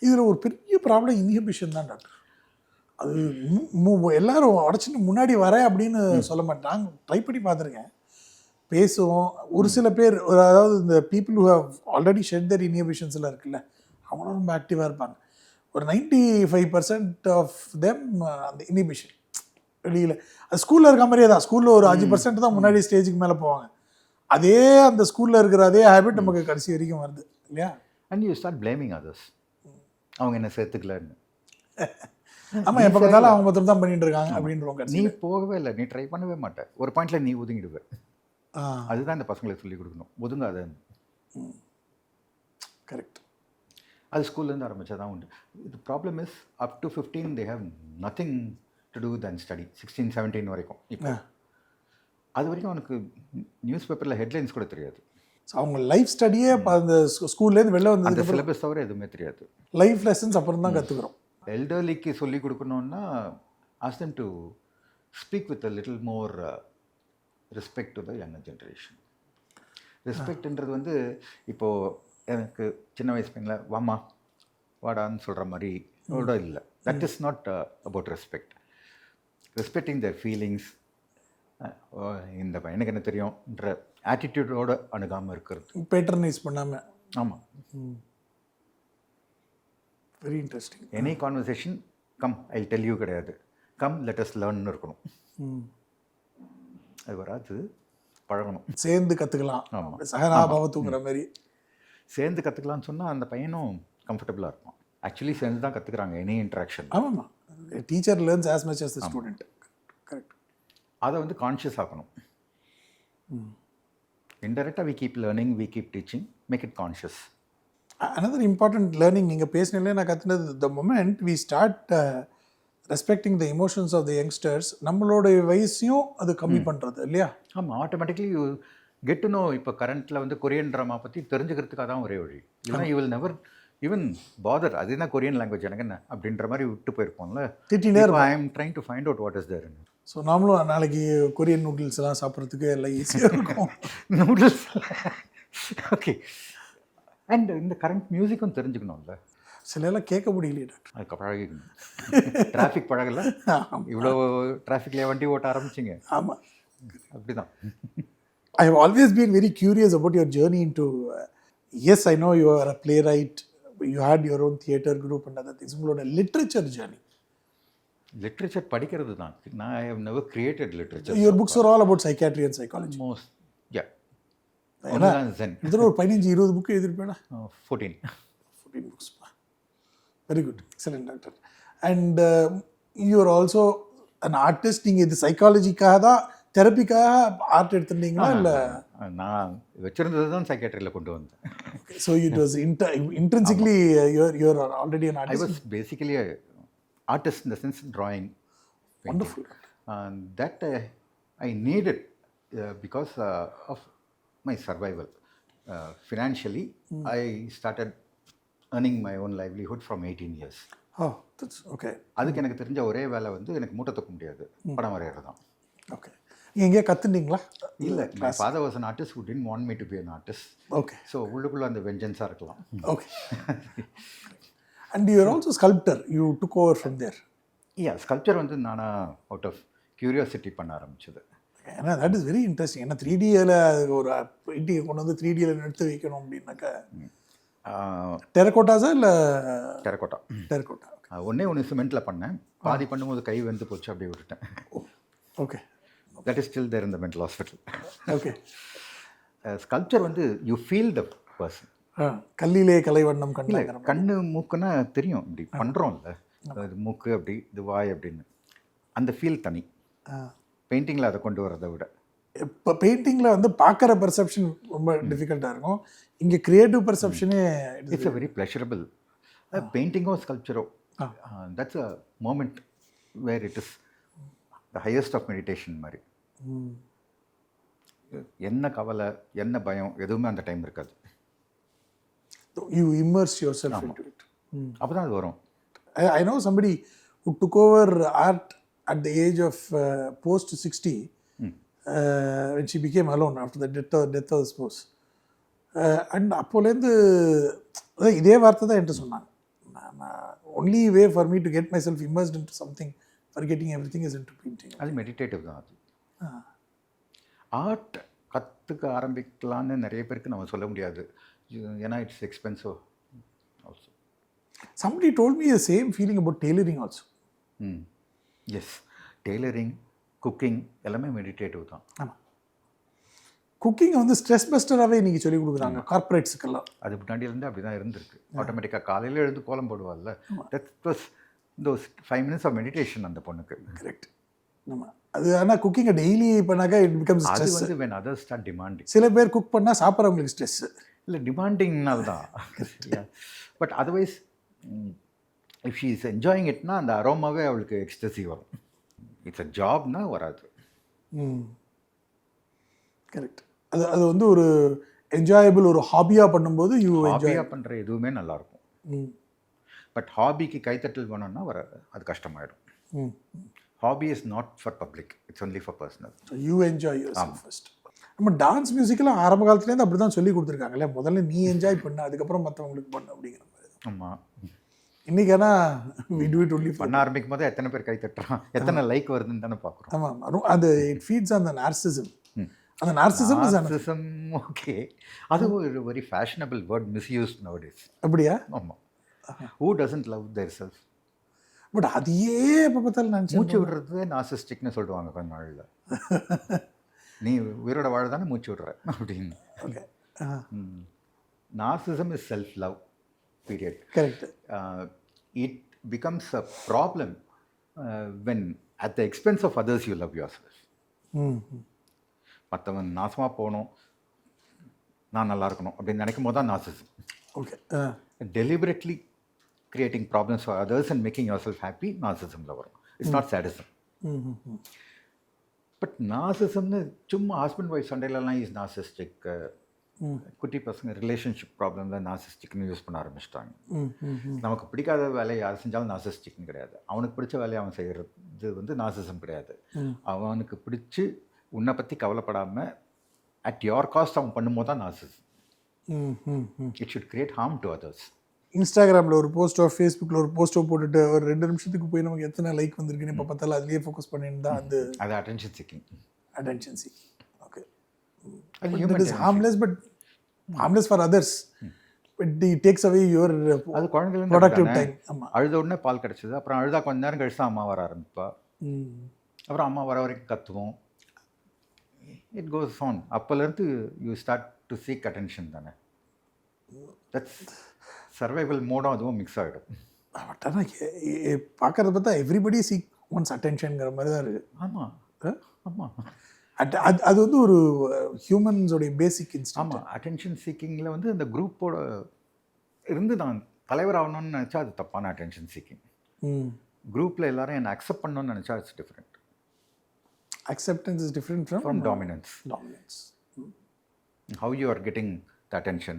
இதில் ஒரு பெரிய ப்ராப்ளம் இன்ஹிபிஷன் தான் டாக்டர். அது எல்லாரும் உடச்சின்னு முன்னாடி வரேன் அப்படின்னு சொல்ல மாட்டாங்க. ட்ரை பண்ணி பார்த்துருக்கேன், பேசுவோம். ஒரு சில பேர், அதாவது இந்த people who have already shed their இன்ஹிபிஷன்ஸ்லாம் இருக்குல்ல, அவங்களும் ரொம்ப ஆக்டிவாக இருப்பாங்க. ஒரு 95% ஆஃப் தெம் அந்த இன்ஹிபிஷன் வெளியில், அது ஸ்கூலில் இருக்க மாதிரியே தான். ஸ்கூலில் ஒரு 5% தான் முன்னாடி ஸ்டேஜுக்கு மேலே போவாங்க. அதே அந்த ஸ்கூலில் இருக்கிற அதே ஹேபிட் நமக்கு கடைசி வரைக்கும் வருது இல்லையா? And you start blaming others, அவங்க என்ன சேர்த்துக்கலன்னு. ஆமாம், எப்போ பார்த்தாலும் அவங்க மாத்திரம் தான் பண்ணிட்டு இருக்காங்க அப்படின்றவங்க. நீ போகவே இல்லை, நீ ட்ரை பண்ணவே மாட்டேன், ஒரு பாயிண்டில் நீ ஒதுங்கிடுவேன். அதுதான் இந்த பசங்களுக்கு சொல்லிக் கொடுக்கணும், ஒதுங்காத. கரெக்ட். அது ஸ்கூல்லேருந்து ஆரம்பித்தா தான் உண்டு. இது problem is up to 15 they have nothing to do then study. 16, 17 வரைக்கும். இப்போ அது வரைக்கும் அவனுக்கு நியூஸ் பேப்பரில் ஹெட்லைன்ஸ் கூட தெரியாது. ஸோ அவங்க லைஃப் ஸ்டடியே அந்த ஸ்கூல்லேருந்து வெளில வந்து அந்த சிலபஸ் தவிர எதுவுமே தெரியாது. லைஃப் லெசன்ஸ் அப்புறம் தான் கற்றுக்குறோம். எல்டர்லிக்கு சொல்லிக் கொடுக்கணுன்னா ask them to speak with a little more respect to the younger generation. ரெஸ்பெக்ட்ன்றது வந்து இப்போது எனக்கு சின்ன வயசு பையனில் வாமா வாடான்னு சொல்கிற மாதிரி கூட இல்லை. That is not about respect. Respecting their feelings, இந்த பையனுக்கு என்ன தெரியும்ன்ற ஆட்டிடியூடோடு அணுகாமல் இருக்கிறது, பேட்டர்னைஸ் பண்ணாமல். ஆமாம். Very interesting. Any conversation come I tell you கிடையாது, கம் லெட் அஸ் லேர்ன்னு இருக்கணும். அது வராது, பழகணும், சேர்ந்து கற்றுக்கலாம். ஆமாம், சகனாபாவத்துங்கிற மாதிரி சேர்ந்து கற்றுக்கலான்னு சொன்னால் அந்த பையனும் கம்ஃபர்டபுளாக இருக்கும். ஆக்சுவலி சேர்ந்து தான் கற்றுக்குறாங்க எனி இன்ட்ராக்ஷன். ஆமாம்மா, teacher learns as much as the student. Correct. அதை வந்து கான்ஷியஸ் ஆகணும். இன்டெரக்டாக we keep learning, we keep teaching, make it conscious. another important learning நீங்கள் பேசினே நான் கற்றுனது, the moment we start respecting the emotions of the youngsters, நம்மளோட வயசையும் அது கம்மி பண்ணுறது இல்லையா? ஆமாம், automatically you get to no. இப்போ கரண்ட்டில் வந்து கொரியன் ட்ராமா பற்றி தெரிஞ்சுக்கிறதுக்காக தான் ஒரே வழி. இல்லைனா you will never even bother. அது என்ன கொரியன் லாங்குவேஜ் எனக்கு என்ன அப்படின்ற மாதிரி விட்டு போயிருப்போம்ல. திட்டினே I am trying to find out what is there. So நாமளும் நாளைக்கு கொரியன் நூடுல்ஸ் எல்லாம் சாப்பிட்றதுக்கு எல்லாம் ஈஸியாக இருக்கும். Noodles okay. அண்ட் இந்த கரண்ட் மியூசிக்கும் தெரிஞ்சுக்கணும்ல. சில எல்லாம் கேட்க முடியலையே டாக்டர். அதுக்கு பழகிக்கணும். டிராஃபிக் பழகல, இவ்வளோ டிராஃபிக்லேயே வண்டி ஓட்ட ஆரம்பிச்சிங்க. ஆமாம், அப்படிதான். I have always been very curious about your journey into, yes, I know you are a playwright, you had your own theatre group and other things. உங்களோட லிட்ரேச்சர் ஜேர்னி. லிட்ரேச்சர் படிக்கிறது தான். நான் I have never created literature. Your books are all about psychiatry and psychology. Most, yeah. ஏன்னா இதில் ஒரு 15-20 book எழுதிருப்பேனா? 14 books. Very good, excellent doctor. And you are also an artist. நீங்கள் இது சைக்காலஜிக்காக தான், தெரப்பிக்காக ஆர்ட் எடுத்துட்டீங்களா இல்லை? நான் வச்சிருந்தது தான் சைக்காட்ரியில் கொண்டு வந்தேன். So it was intrinsically you are already an artist. I was basically a artist in the sense drawing, painting. Wonderful. That I needed because of my survival. Financially, I started earning my own livelihood from 18 years. Oh, that's okay. அதுக்கு எனக்கு தெரிஞ்ச ஒரே வேலை வந்து எனக்கு மூட்டை தூக்க முடியாது, படம் வரைகிறது தான். ஓகே. நீங்கள் எங்கேயா கற்றுட்டீங்களா? இல்லை, my father was an artist who didn't want me to be an artist. Okay. So உள்ளுக்குள்ளே அந்த வெஞ்சன்ஸாக இருக்கலாம். Okay. And you are also sculptor, you took over from there. Sculpture வந்து நானா அவுட் ஆஃப் கியூரியாசிட்டி பண்ண ஆரம்பிச்சது. ஏன்னா தட் இஸ் வெரி இன்ட்ரெஸ்டிங். ஏன்னா 3Dயில் ஒரு பெயிண்டிங்கை கொண்டு வந்து 3Dயில் எடுத்து வைக்கணும் அப்படின்னாக்கா டெரகோட்டாஸா இல்லை? டெரகோட்டா. டெரகோட்டா. ஒன்று சிமெண்ட்டில் பண்ணேன், பாதி பண்ணும்போது கை வெந்து போச்சு, அப்படியே விட்டுட்டேன். Okay. That is still there in the mental hospital. Okay. Sculpture வந்து யூ ஃபீல் த பர்சன். கல்லிலே கலைவண்ணம் கண்ணு. கண்ணு மூக்குன்னா தெரியும், இப்படி பண்ணுறோம்ல, அது மூக்கு அப்படி, இது வாய் அப்படின்னு, அந்த ஃபீல் தனி. பெயிண்டிங்கில் அதை கொண்டு வரதை விட இப்போ பெயிண்டிங்கில் வந்து பார்க்குற பெர்செப்ஷன் ரொம்ப டிஃபிகல்ட்டாக இருக்கும். இங்கே க்ரியேட்டிவ் பெர்செப்ஷனே இட்ஸ் அ வெரி ப்ளஷரபிள். பெயிண்டிங்கோ ஸ்கல்ப்சரோ that's a moment where it is the highest of meditation மாதிரி. என்ன கவலை, என்ன பயம், எதுவுமே அந்த டைம் இருக்காது. You immerse yourself into it. அப்போ தான் அது வரும். I know somebody who took over art at the age of post 60 when she became alone after the death of the spouse. And அப்போலேருந்து இதே வார்த்தை தான் என்கிட்ட சொன்னாங்க. Only way for me to get my self immersed into something forgetting everything is into painting. அது meditative தான். அது art கற்றுக்க ஆரம்பிக்கலான்னு நிறைய பேருக்கு நம்ம சொல்ல முடியாது, ஏன்னா it's expensive also. Somebody told me the same feeling about tailoring also. Yes, tailoring, cooking எல்லாமே மெடிடேட்டிவ் தான். ஆமாம், குக்கிங்கை வந்து ஸ்ட்ரெஸ் பஸ்டராகவே இன்றைக்கி சொல்லிக் கொடுக்குறாங்க கார்ப்பரேட்ஸுக்கெல்லாம். அது முன்னாடியிலேருந்து அப்படி தான் இருந்திருக்கு. ஆட்டோமேட்டிக்காக காலையில் எழுந்து கோலம் போடுவாள்ல, that was those 5 minutes of meditation அந்த பொண்ணுக்கு. கரெக்ட். ஆமாம், அது ஆனால் குக்கிங்கை டெய்லி பண்ணாக்கா இட் பிகம்ஸ் ஸ்ட்ரெஸ். அது வந்து when others start demanding. சில பேர் குக் பண்ணால் சாப்பிட்றவங்களுக்கு ஸ்ட்ரெஸ் இல்லை, டிமாண்டிங்னால தான். But otherwise if she is enjoying இட்னா அந்த அரோமாவே அவளுக்கு எக்ஸ்டசி வரும். இட்ஸ் அ ஜாப்னா வராது. கரெக்ட். அது வந்து ஒரு என்ஜாயபிள், ஒரு ஹாபியாக பண்ணும்போது ஹாபியாக பண்ணுற எதுவுமே நல்லாயிருக்கும். பட் ஹாபிக்கு கைத்தட்டல் வேணும்னா அது கஷ்டமாயிடும். Hobby is not for public, it's only for personal. You enjoy yourself first. நம்ம டான்ஸ் மியூசிக்கெல்லாம் ஆரம்ப காலத்துலேருந்து அப்படி தான் சொல்லி கொடுத்துருக்காங்கல்ல, முதல்ல நீ என்ஜாய் பண்ண, அதுக்கப்புறம் மற்றவங்களுக்கு பண்ண அப்படிங்கிற மாதிரி. ஆமாம். இன்றைக்கி ஆனால் வி டு இட் ஒன்லி பண்ண ஆரம்பிக்கும் போது எத்தனை பேர் கை தட்டுறான், எத்தனை லைக் வருதுன்னு தானே பார்க்குறோம். ஆமாம், அது இட் ஃபீட்ஸ் அந்த நார்சிசம். அந்த நார்சிசம் ஓகே, அது ஒரு very fashionable word, misused nowadays. அப்படியா? ஆமாம். Who doesn't love their self? But அதையே எப்போ பார்த்தாலும் நான் மூச்சு விடுறது நார்சிஸ்டிக்னு சொல்லுவாங்க கொஞ்ச நாளில். நீ உயிரோட வாழ தானே மூச்சு விடுற அப்படின்னு. Okay. Narcissism is self love period. Correct. It becomes a problem when at the expense of others you love yourself. மற்றவன் நாசமாக போகணும், நான் நல்லா இருக்கணும் அப்படின்னு நினைக்கும் போது தான் narcissism. Okay. deliberately creating problems for others and making yourself happy, narcissism வரும். It's not sadism. பட் நார்சிசம்னு சும்மா ஹஸ்பண்ட் ஒய்ஃப் சண்டையிலலாம் இஸ் நார்சிஸ்டிக். குட்டி பசங்க ரிலேஷன்ஷிப் ப்ராப்ளமில் நார்சிஸ்டிக்னு யூஸ் பண்ண ஆரம்பிச்சிட்டாங்க. நமக்கு பிடிக்காத வேலையை யார் செஞ்சாலும் நார்சிஸ்டிக்னு கிடையாது. அவனுக்கு பிடிச்ச வேலையை அவன் செய்கிறது வந்து நார்சிசம் கிடையாது. அவனுக்கு பிடிச்சி உன்னை பற்றி கவலைப்படாமல் அட் யோர் காஸ்ட் அவன் பண்ணும்போது தான் narcissism. It should create harm to others. இன்ஸ்டாகிராமில் ஒரு போஸ்ட்டோ, ஃபேஸ்புக்கில் ஒரு போஸ்ட்டோ போட்டுட்டு ஒரு 2 நிமிஷத்துக்கு போய் நமக்கு எத்தனை லைக் வந்திருக்குன்னு இப்போ பார்த்தாலும் அதுலேயே ஃபோக்கஸ் பண்ணிட்டு தான் அது attention seeking. Okay. It is harmless, but harmless for others. But it takes away your அது குழந்தைகளும் productive time. ஆமாம், அழுத உடனே பால் கிடச்சிது, அப்புறம் அழுதா கொஞ்ச நேரம் கழிச்சு தான் அம்மா வர ஆரம்பிப்பா. அப்புறம் அம்மா வர வரைக்கும் கத்துவோம். It goes on. அப்போலேருந்து you start to seek attention தானே. தட்ஸ் சர்வைவல் மோடும் அதுவும் மிக்ஸ் ஆகிடும். பட் ஆனால் பார்க்குறத பார்த்தா எவ்ரிபடி சீக் ஒன்ஸ் அட்டென்ஷனுங்கிற மாதிரி தான் இருக்குது. ஆமாம் ஆமாம். அது வந்து ஒரு ஹியூமன்ஸோடைய பேசிக் இன்ஸ்டிங்க்ட். ஆமாம், அட்டென்ஷன் சீக்கிங்கில் வந்து அந்த குரூப்போட இருந்து நான் தலைவர் ஆகணும்னு நினச்சா அது தப்பான அட்டென்ஷன் சீக்கிங். குரூப்பில் எல்லாரும் என்னை அக்செப்ட் பண்ணணும்னு நினச்சா it's different. Acceptance is different from dominance. Dominance. How you are getting the attention.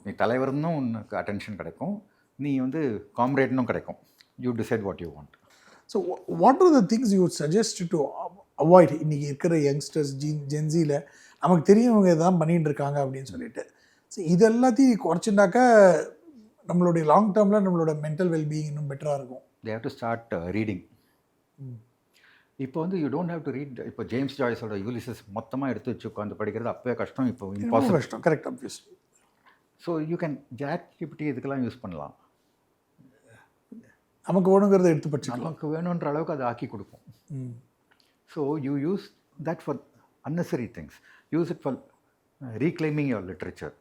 நீ தலைவர்னும் உனக்கு அட்டென்ஷன் கிடைக்கும், நீ வந்து காம்ரேட்னும் கிடைக்கும். You decide what you want. So what are the things you would suggest to avoid? இன்றைக்கி இருக்கிற யங்ஸ்டர்ஸ் ஜென்சியில் நமக்கு தெரியும் இதான் பண்ணிகிட்டு இருக்காங்க அப்படின்னு சொல்லிட்டு. ஸோ இது எல்லாத்தையும் குறைச்சுட்டாக்கா நம்மளுடைய லாங் டேர்மில் நம்மளோட மென்டல் வெல்பீயிங் இன்னும் பெட்டராக இருக்கும். தே ஹேவ் டு ஸ்டார்ட் ரீடிங். இப்போ வந்து you don't have to read. இப்போ ஜேம்ஸ் ஜாய்ஸோட யூலிசஸ் மொத்தமாக எடுத்து வச்சு உட்காந்து படிக்கிறது அப்போவே கஷ்டம், இப்போ இம்பாசிபிள் கஷ்டம். Correct, obviously. So you can ChatGPT இதுக்கெல்லாம் யூஸ் பண்ணலாம். நமக்கு வேணுங்கிறத எடுத்து படிச்சுக்கலாம். நமக்கு வேணுன்ற அளவுக்கு அதை ஆக்கி கொடுக்கும். So you use that for unnecessary things. Use it for reclaiming your literature.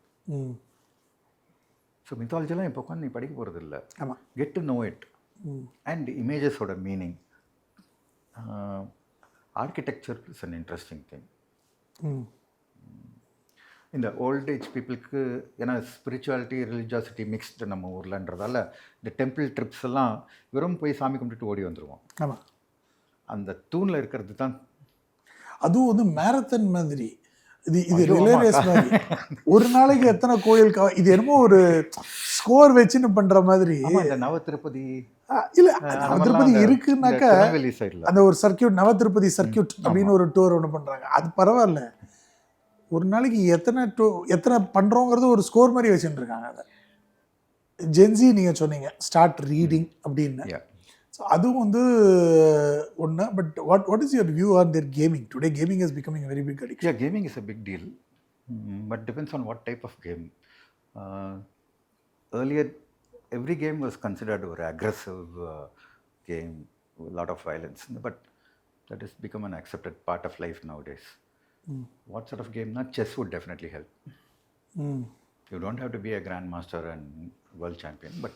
So மித்தாலஜிலாம் இப்போ உட்காந்து நீ படிக்க போகிறது இல்லை. ஆமாம். Get to know it. And இமேஜஸோட meaning, architecture is an interesting thing. இந்த ஓல்ட் ஏஜ் பீப்புளுக்கு, ஏன்னா ஸ்பிரிச்சுவாலிட்டி ரிலிஜியாசிட்டி மிக்ஸ்டு நம்ம ஊர்லன்றதால இந்த டெம்பிள் ட்ரிப்ஸ் எல்லாம் வெறும் போய் சாமி கும்பிட்டுட்டு ஓடி வந்துடுவோம். ஆமாம். அந்த தூணில் இருக்கிறது தான். அதுவும் வந்து மேரத்தன் மாதிரி, இது ரிலேரேஸ் மாதிரி. ஒரு நாளைக்கு எத்தனை கோயில், இது என்னமோ ஒரு ஸ்கோர் வச்சுன்னு பண்ணுற மாதிரி. இந்த நவ திருப்பதி இல்லை, நவ திருப்பதி இருக்குன்னாக்கா அந்த ஒரு சர்க்கியூட், நவ திருப்பதி சர்க்கியூட் அப்படின்னு ஒரு டூர் ஒன்று பண்ணுறாங்க. அது பரவாயில்ல. ஒரு நாளைக்கு எத்தனை பண்ணுறோங்கிறது ஒரு ஸ்கோர் மாதிரி வச்சுட்டு இருக்காங்க. அதை ஜென்சி நீங்கள் சொன்னீங்க ஸ்டார்ட் ரீடிங் அப்படின்னு. ஸோ அதுவும் வந்து ஒன்று. But what is your view on their gaming? Today gaming is becoming very big addiction. Yeah, gaming is a big deal, but depends on what type of game. Earlier, every game was considered an aggressive game, a lot of violence, but that has become an accepted part of life nowadays. What sort of game? Not chess would definitely help. You don't have to be a grandmaster and world champion, but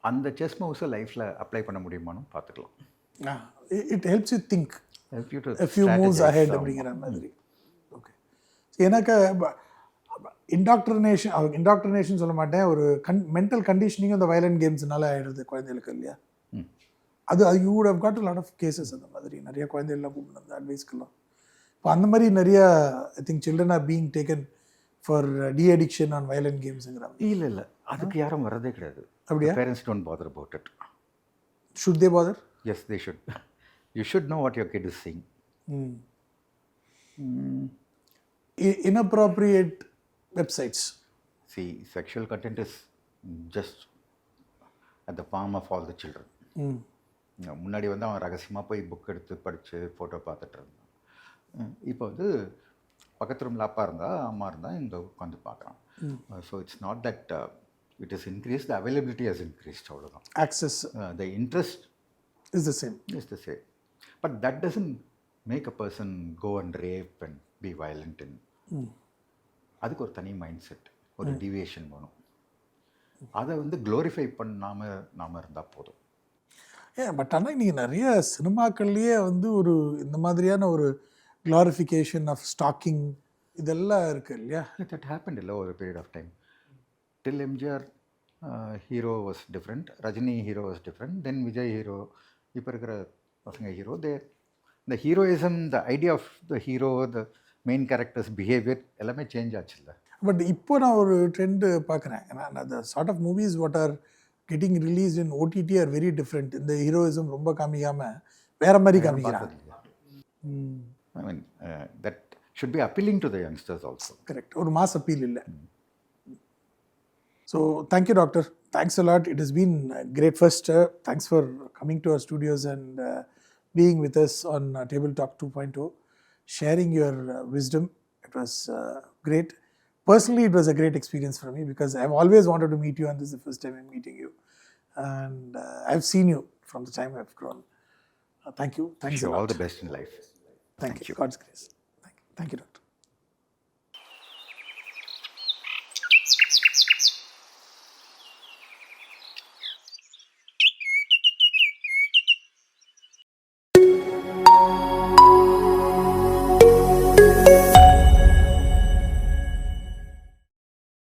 அந்த chess மூவ்ஸை லைஃப்பில் apply பண்ண முடியுமான்னு பார்த்துக்கலாம். It helps you think a few moves ahead அப்படிங்கிற மாதிரி. Okay. எனக்கு indoctrination சொல்ல மாட்டேன், ஒரு மென்டல் கண்டிஷனிங் அந்த வயலண்ட் கேம்ஸ்னால ஆகிடுது குழந்தைகளுக்கு இல்லையா? அது you would have got a lot of cases. அந்த மாதிரி நிறைய குழந்தைகள்லாம் கூப்பிட்டு அந்த அட்வைஸ்க்கெல்லாம் இப்போ அந்த மாதிரி நிறைய I think children are being taken for de addiction on violent கேம்ஸுங்கிறாங்க. இல்லை அதுக்கு யாரும் வரதே கிடையாது. அப்படியா? Parents don't bother about it. Should they bother? Yes, they should. You should know what your kid is seeing. Inappropriate websites. See, sexual content is just at the palm of all the children. முன்னாடி வந்து அவன் ரகசியமாக போய் book எடுத்து படித்து photo பார்த்துட்டு இருந்தான். இப்போ வந்து பக்கத்து ரூமில் அப்பா இருந்தால் அம்மா இருந்தால் இங்கே உட்காந்து பார்க்குறான். So it's not that it is increased, the availability has increased. Access, the interest is the same. But that doesn't make a person go and rape and be violent. அதுக்கு ஒரு தனி மைண்ட் செட், ஒரு deviation வேணும். அதை வந்து glorify பண்ணாமல் நாம் இருந்தால் போதும். பட் ஆனால் நீங்கள் நிறைய சினிமாக்கள்லேயே வந்து ஒரு இந்த மாதிரியான ஒரு க்ளாரிஃபிகேஷன் ஆஃப் ஸ்டாக்கிங் இதெல்லாம் இருக்குது இல்லையா? தட் ஹேப்பன்ட் இல்லை ஒரு period of time. Till MGR hero was different, Rajini hero was different, then Vijay hero, இப்போ இருக்கிற பசங்க hero, the heroism, the idea of the hero, the main character's behavior எல்லாமே change ஆச்சு இல்லை. பட் இப்போ நான் ஒரு ட்ரெண்டு பார்க்குறேன். ஏன்னா the sort of movies what are getting released in OTT are very different. இந்த ஹீரோயிசம் ரொம்ப காமிக்காமல் வேறு மாதிரி காமிக்கிறாங்க. I mean, that should be appealing to the youngsters also. Correct. ஒரு மாஸ் அப்பீல் இல்லை. So thank you, Doctor. Thanks a lot. It has been great. First, thanks for coming to our studios and being with us on Table Talk 2.0, sharing your wisdom. It was great. Personally, it was a great experience for me because I've always wanted to meet you, and this is the first time I'm meeting you. And I've seen you from the time I've grown. Thank you. Thanks a lot. All the best in life. Thank you. God's grace. Thank you, Doctor.